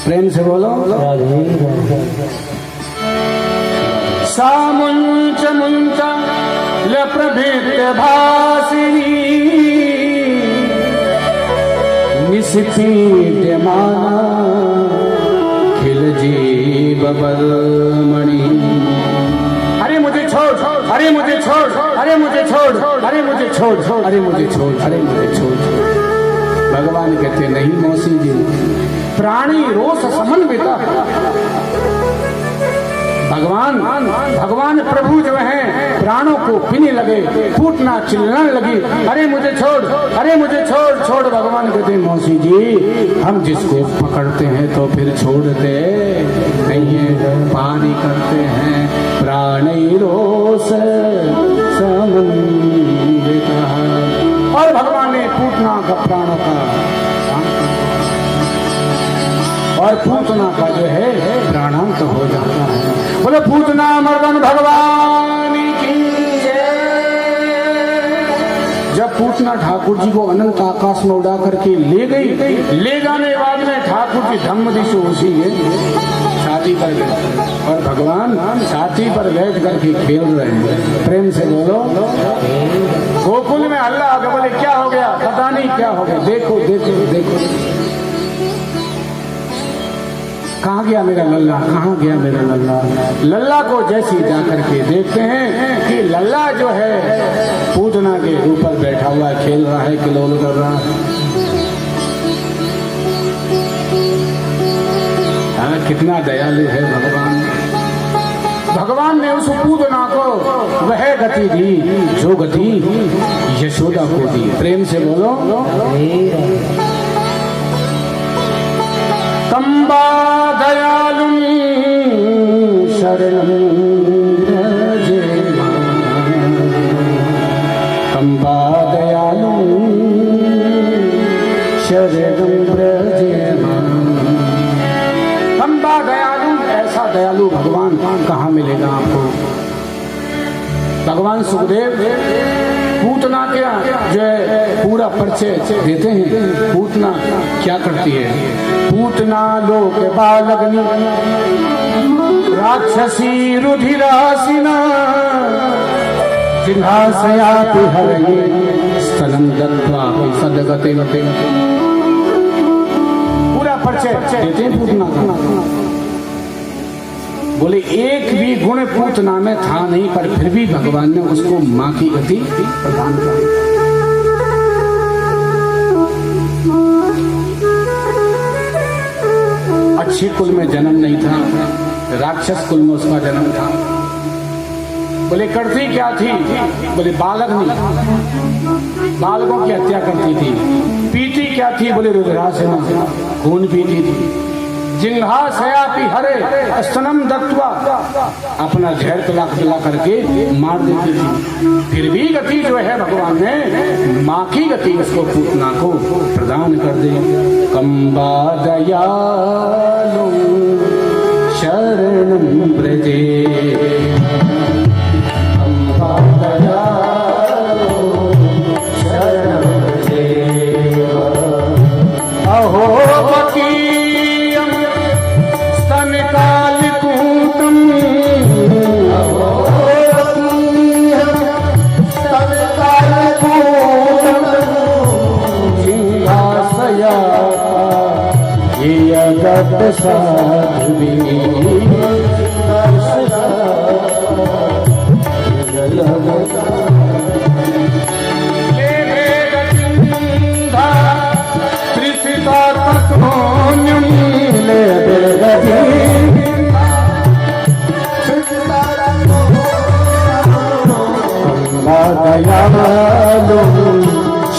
प्रेम से बोलो। सामुंच मुंच लप्रभृत्य भासिनी निशितीड्यमाना खिल जीव बलमणि। अरे मुझे छोड़, अरे मुझे छोड़, अरे मुझे छोड़, अरे मुझे छोड़, अरे मुझे छोड़, अरे मुझे छोड़। भगवान कहते नहीं मौसी जी, प्राणी रोष समन्विता। भगवान प्रभु जो है प्राणों को पीने लगे, फूटना चिल्लाने लगी, अरे मुझे छोड़, अरे मुझे छोड़, छोड़। भगवान कहते मौसी जी, हम जिसको पकड़ते हैं तो फिर छोड़ते नहीं है, पानी करते हैं। प्राणी रोष समन्विता। और भगवान ने पूतना का प्राणों का और पूतना का जो है प्राणांत हो जाता है। बोले पूतना मर्दन भगवान की जय। जब पूतना ठाकुर जी को अनंत आकाश में उड़ा करके ले गई, ले जाने बाद में ठाकुर जी धम्मदिशु उसी छाती पर गए और भगवान छाती पर बैठ करके खेल रहे हैं। प्रेम से बोलो। गोकुल में हल्ला हो गया, बोले क्या हो गया, पता नहीं क्या हो गया, देखो देखो देखो कहाँ गया मेरा लल्ला, कहाँ गया मेरा लल्ला। लल्ला को जैसे जा करके देखते हैं कि लल्ला जो है पूतना के ऊपर बैठा हुआ है, खेल रहा है, किलोल कर रहा है। हाँ, कितना दयालु है भगवान। भगवान ने उस पूतना को वह गति दी जो गति यशोदा को दी। प्रेम से बोलो। कंबा दयालु शरणं व्रजे कंबा दयालु शरणं व्रजे। कंबा दयालु, ऐसा दयालु भगवान कहाँ मिलेगा आपको। भगवान सुखदेव पूतना क्या जो है पूरा परिचय देते हैं। पूतना क्या करती है। पूतना लोक बालग्नि राक्षसी रुधिरासिना जिन्हासयापि हरये स्थलं दत्त्वा सदगते। पूरा परिचय देते हैं पूतना का। बोले एक भी गुण पूतना में था नहीं, पर फिर भी भगवान ने उसको माँ की गति प्रदान की। अच्छे कुल में जन्म नहीं था, राक्षस कुल में उसका जन्म था। बोले करती क्या थी। बोले बालक नहीं, बालकों की हत्या करती थी। पीती क्या थी। बोले रुद्रासना, खून पीती थी। जिन्हासयापि हरे स्तनम दत्त्वा, अपना जहर पिला करके मार देती थी। फिर भी गति जो है भगवान ने माँ की गति उसको पूतना को प्रदान कर दी। कंबा दयालु शरणं व्रजे कंबा दयालु शरणं व्रजे। अहो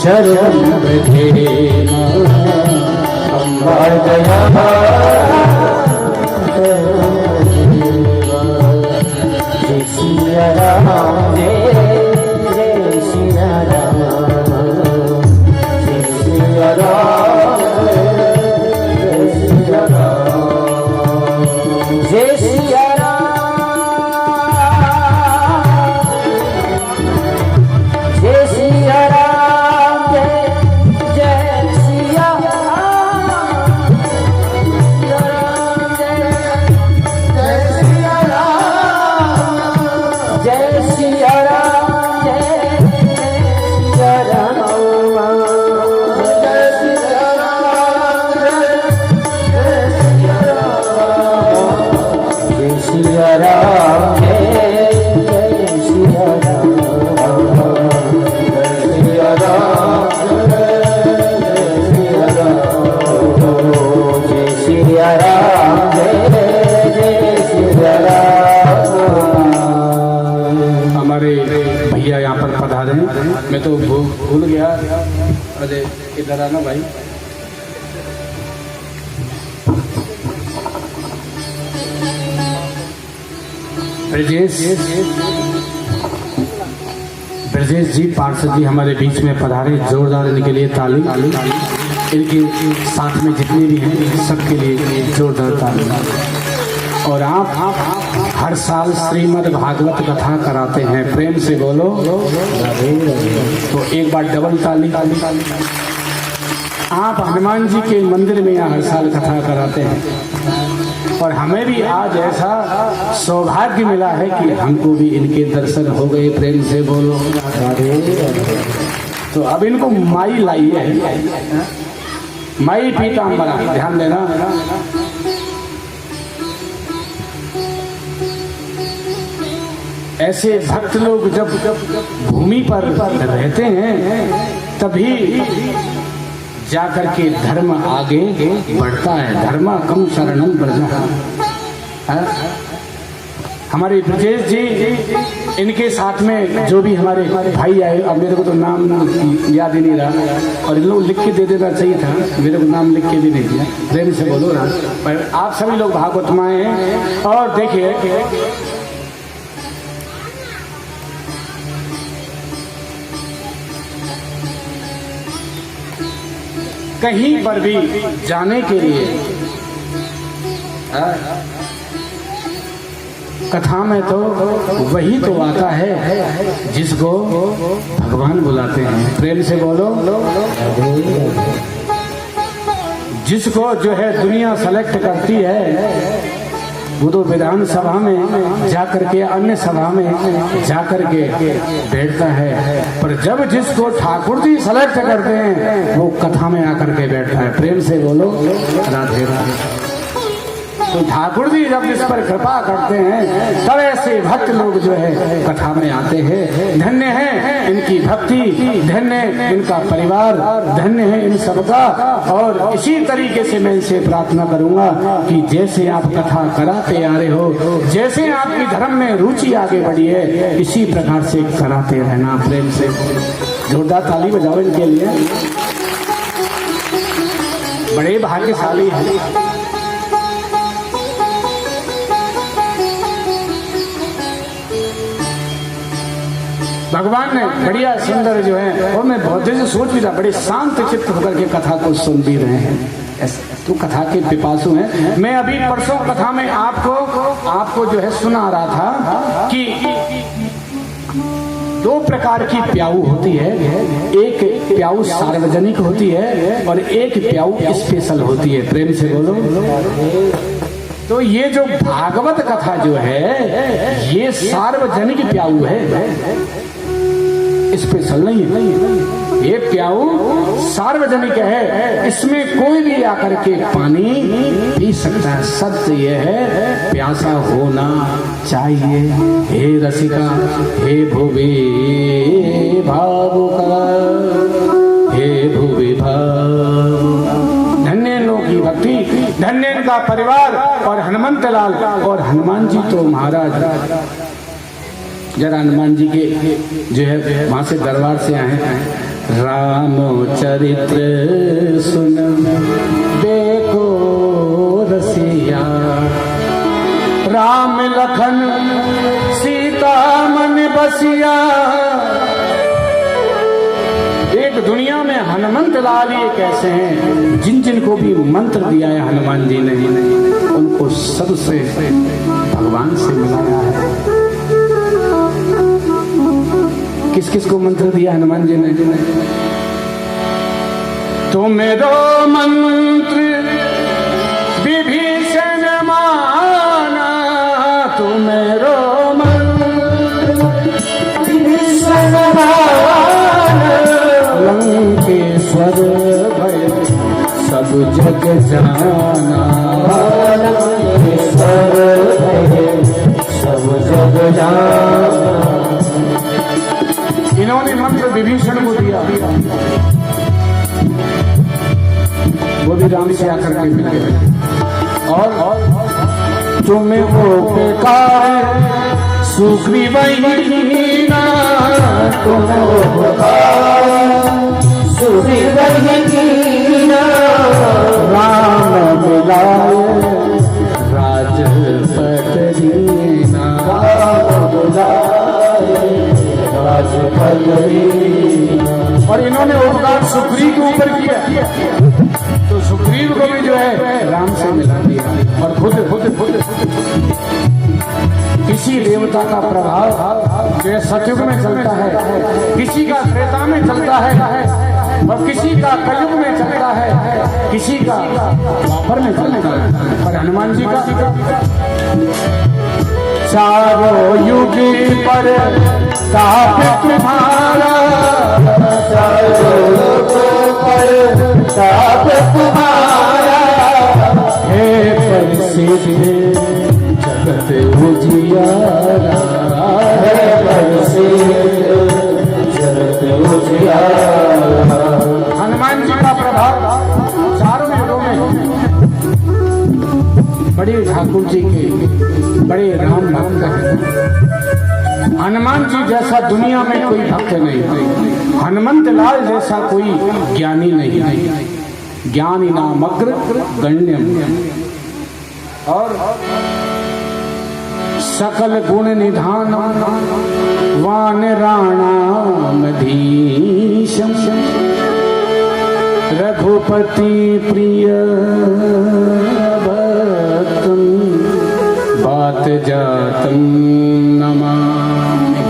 शरण देना अम्बा दया जय सिया राम जय सिया राम जय सिया राम जय सिया राम जय सिया राम जय सिया राम जय सिया राम भैया यहाँ पर पधारे। मैं तो भूल गया। अरे इधर आना भाई। ब्रजेश जी पार्षद जी हमारे बीच में पधारे। जोरदार इनके लिए ताली। इनके साथ में जितने भी हैं सबके लिए जोरदार ताली। और आप हर साल श्रीमद् भागवत कथा कराते हैं, प्रेम से बोलो तो एक बार डबल ताली। आप हनुमान जी के मंदिर में यहाँ हर साल कथा कराते हैं और हमें भी आज ऐसा सौभाग्य मिला है कि हमको भी इनके दर्शन हो गए। प्रेम से बोलो। तो अब इनको माई लाई है, माई पीताम्बरा, ध्यान देना। ऐसे भक्त लोग जब भूमि पर रहते हैं तभी जाकर के धर्म आगे बढ़ता है। धर्म कम शरणम ब्रजा। हमारे ब्रजेश जी इनके साथ में जो भी हमारे भाई आए, अब मेरे को तो नाम याद ही नहीं रहा और इन लोग लिख के दे देना चाहिए था, मेरे को नाम लिख के भी नहीं दिया। प्रेम से बोलो ना। पर आप सभी लोग भागवत माए हैं और देखिए कहीं पर भी जाने के लिए कथा में तो वही तो आता है जिसको भगवान बुलाते हैं। प्रेम से बोलो। जिसको जो है दुनिया सेलेक्ट करती है वो तो विधान सभा में जाकर के, अन्य सभा में जाकर के बैठता है, पर जब जिसको ठाकुर जी सेलेक्ट करते हैं वो कथा में आकर के बैठता है। प्रेम से बोलो राधे राधे। तो ठाकुर जी जब इस पर कृपा करते हैं तब ऐसे भक्त लोग जो है कथा में आते हैं। धन्य है इनकी भक्ति, धन्य इनका परिवार, धन्य है इन सबका। और इसी तरीके से मैं इनसे प्रार्थना करूंगा कि जैसे आप कथा कराते आ रहे हो, जैसे आपकी धर्म में रुचि आगे बढ़ी है, इसी प्रकार से कराते रहना। प्रेम से जोरदार ताली बजाओ इनके लिए। बड़े भाग्यशाली हैं। भगवान ने बढ़िया सुंदर जो है, और मैं बहुत देर से सोच भी रहा, बड़े शांत चित्त होकर के कथा को सुन भी रहे हैं। तो कथा के पिपासु हैं। मैं अभी परसों कथा में आपको जो है सुना रहा था कि दो प्रकार की प्याऊ होती है। एक प्याऊ सार्वजनिक होती है और एक प्याऊ स्पेशल होती है। प्रेम से बोलो। तो ये जो भागवत कथा जो है ये सार्वजनिक प्याऊ है, स्पेशल नहीं है। ये प्याऊ सार्वजनिक है, इसमें कोई भी आकर के पानी पी सकता है। सत्य यह है प्यासा होना चाहिए। हे रसिका हे भुवि भावुका, हे भुवि भावुका। धन्य लोग की भक्ति, धन्य इनका परिवार और हनुमंत लाल। और हनुमान जी तो महाराज जरा हनुमान जी के जो है वहां से दरबार से आए हैं। राम चरित्र सुन देखो रसिया, राम लखन सीता मन बसिया। एक दुनिया में हनुमंत लाल ये कैसे हैं, जिन जिन को भी मंत्र दिया है हनुमान जी ने, उनको सबसे भगवान से मिलाया है। किस किस को मंत्र दिया हनुमान जी ने? तो मेरो मंत्र विभीषण माना, तो मेरो मंत्र विभीषण माना। लंकेश्वर भय सब जग जाना, लंकेश्वर भय सब जग जाना। इन्होंने मंत्र विभीषण को दिया, वो भी राम से आकर के मिल गए। और तुम्हें वो बेकार सुग्रीवहीना, तुम्हें वो बेकार सुग्रीवहीना। राम मिलाए राजपट दीना, राम मिलाए राजपट दीना। और इन्होंने उपकार सुग्रीव के ऊपर किया, तो सुग्रीव को भी जो है राम से मिला दिया। और खुद किसी देवता का प्रभाव जो सतयुग में चलता है, किसी का त्रेता में चलता है, और किसी का कलयुग में चलता है, किसी का द्वापर में चलता है। और हनुमान जी का चारों युग पर ताप तुम्हारा, चारों युग पर ताप तुम्हारा। हे प्रसिद्ध जगत उजियारा, हे प्रसिद्ध जगत उजियारा। हनुमान जी का प्रभाव चारों युगों में। बड़े ठाकुर जी के बड़े राम भक्त हैं। हनुमान जी जैसा दुनिया में कोई भक्त नहीं, हनुमंत लाल जैसा कोई ज्ञानी नहीं। ज्ञानी नामग्र गण्यम, और सकल गुण निधान वानराणाम धीशम। रघुपति प्रिय भक्तम बात जातम नमामि।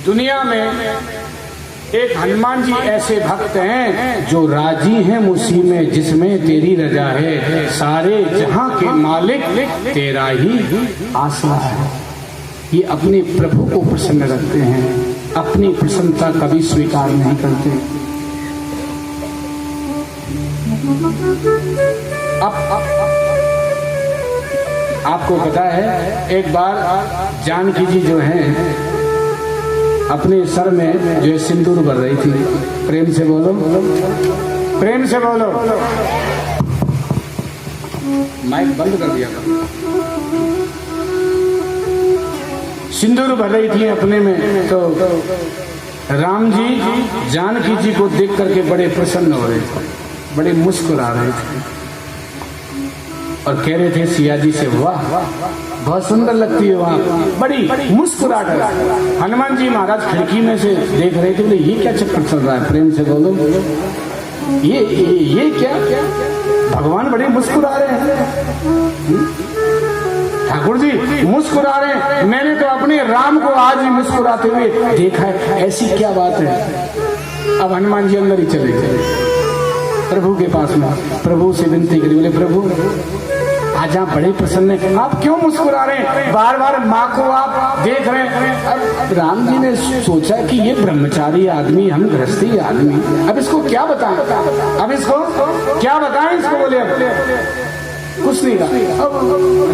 दुनिया में एक हनुमान जी ऐसे भक्त हैं जो राजी हैं उसी में जिसमें तेरी रजा है। सारे जहां के मालिक तेरा ही आसरा है। ये अपने प्रभु को प्रसन्न रखते हैं, अपनी प्रसन्नता कभी स्वीकार नहीं करते। आपको पता है, एक बार जानकी जी जो हैं अपने सर में जो सिंदूर भर रही थी। प्रेम से बोलो, प्रेम से बोलो। माइक बंद कर दिया। सिंदूर भर रही थी अपने में, तो राम जी जानकी जी को देख करके बड़े प्रसन्न हो रहे थे, बड़े मुस्कुरा रहे थे, और कह रहे थे सिया जी से, वाह बहुत सुंदर लगती है वहाँ, बड़ी मुस्कुराहट है। हनुमान जी महाराज खिड़की में से देख रहे थे, बोले ये क्या चक्कर चल रहा है? प्रेम से बोलो, ये क्या? भगवान बड़े मुस्कुरा रहे हैं। ठाकुर जी मुस्कुरा रहे हैं, मैंने तो अपने राम को आज ही मुस्कुराते हुए देखा है, ऐसी क्या बात है? अब हनुमान जी अंदर ही चले गए प्रभु के पास में, प्रभु से विनती करी, बोले प्रभु आज आप बड़े प्रसन्न हैं, आप क्यों मुस्कुरा रहे हैं? बार बार माँ को आप देख रहे हैं। अब राम जी ने सोचा कि ये ब्रह्मचारी आदमी, हम गृहस्थी आदमी, अब इसको क्या बताएं, अब इसको क्या बताएं इसको? बोले कुछ नहीं कहा। अब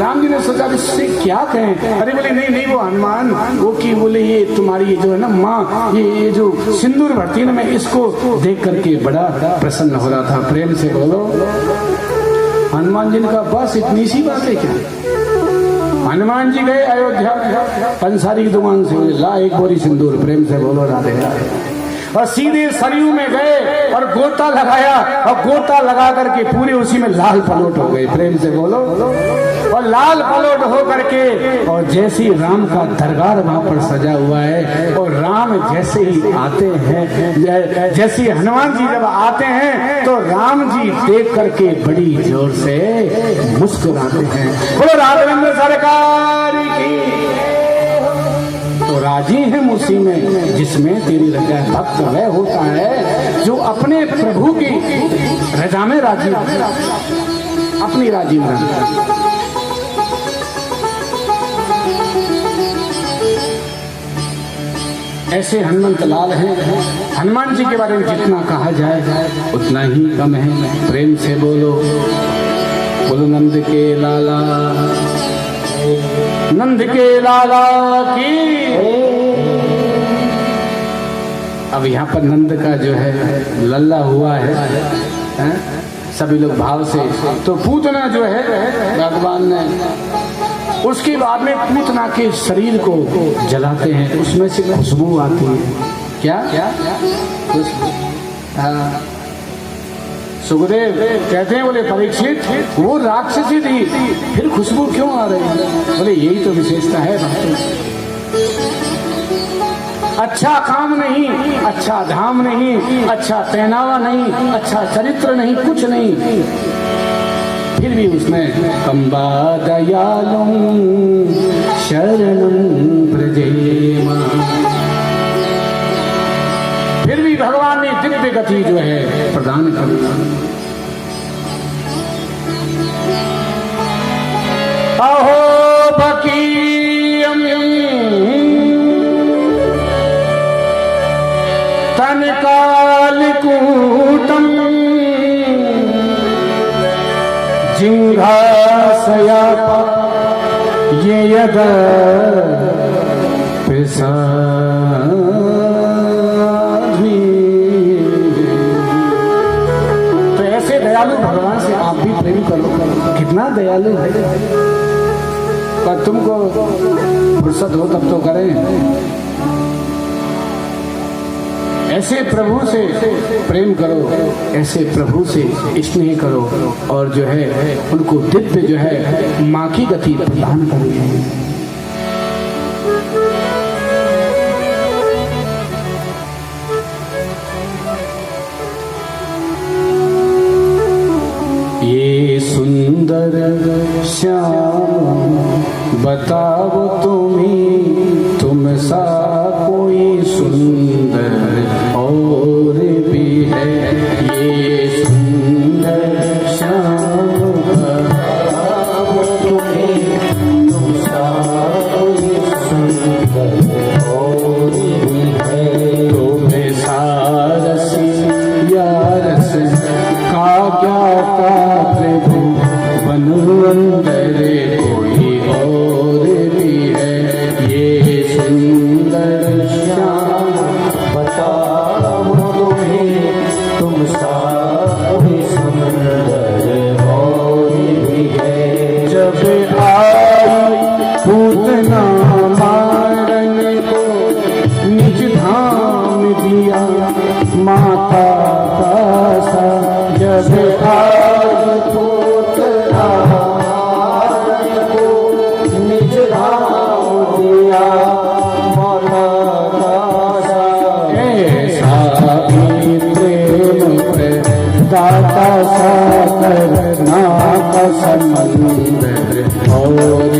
राम जी ने सोचा इससे क्या कहें? अरे बोले नहीं वो हनुमान, वो की बोले ये तुम्हारी जो है ना माँ, ये जो सिंदूर भरती है ना, मैं इसको देख करके बड़ा प्रसन्न हो रहा था। प्रेम से बोलो। हनुमान जी ने कहा बस इतनी सी बात है क्या? हनुमान जी गए अयोध्या, पंसारी की दुकान से ला एक बोरी सिंदूर, प्रेम से बोलो राधे राधे। और सीधे सरयू में गए और गोता लगाया, और गोता लगा करके पूरे उसी में लाल पलोट हो गए, प्रेम से बोलो। और लाल पलोट हो करके और जैसे राम का दरबार वहां पर सजा हुआ है, और राम जैसे ही आते हैं, जैसे हनुमान जी जब आते हैं तो राम जी देख करके बड़ी जोर से मुस्कुराते हैं। बोलो राघवेंद्र सरकार की। तो राजी है उसी में जिसमें तेरी रजा है। भक्त वह होता है जो अपने प्रभु की रजा में राजी, अपनी राजी में रहता है। ऐसे हनुमंत लाल हैं। हनुमान जी के बारे में जितना कहा जाए उतना ही कम है। प्रेम से बोलो, बोलो नंद के लाला, नंद के लाला की। अब यहाँ पर नंद का जो है लल्ला हुआ है, सभी लोग भाव से। तो पूतना जो है भगवान ने उसके बाद में पूतना के शरीर को जलाते हैं, उसमें से खुशबू आती है। क्या क्या खुशबू? हाँ, सुखदेव कहते हैं, बोले परीक्षित वो राक्षसी थी, फिर खुशबू क्यों आ रही है? बोले यही तो विशेषता है भक्तों। अच्छा काम नहीं, अच्छा धाम नहीं, अच्छा पहनावा नहीं, अच्छा चरित्र नहीं, कुछ नहीं, फिर भी उसमें कम्बा दयालुं शरणं व्रजेम, फिर भी भगवान ने दिव्य गति जो है प्रदान कर दी। अहो बकीयम तनकालकूटम जिंघासया ये यद तो ऐसे दयालु भगवान से आप भी प्रेम करो। कितना दयालु है, पर तुमको फुर्सत हो तब तो करें। ऐसे प्रभु से प्रेम करो, ऐसे प्रभु से स्नेह करो, और जो है उनको दिव्य जो है माँ की गति प्रदान करो। ये सुंदर श्याम बताओ तुम्हें, तुम सा कोई सुंदर और भी है। ये सुंदर श्याम बताओ तुम्हें, तुम सा कोई सुंदर और भी है। तुम्हें सारस यारस का ज्ञाता प्रभु बनवंदर कोई और भी है। ये सुंदर श्याम बताओ तुम्हें, तुम सा कोई सुंदर और भी है। जब आई पूतना मारन को निज धाम दिया माता का सा, जब आई पूतना मारन को निज धाम दिया माता का सा, ऐसा प्रेम दाता सा करना का संबंध और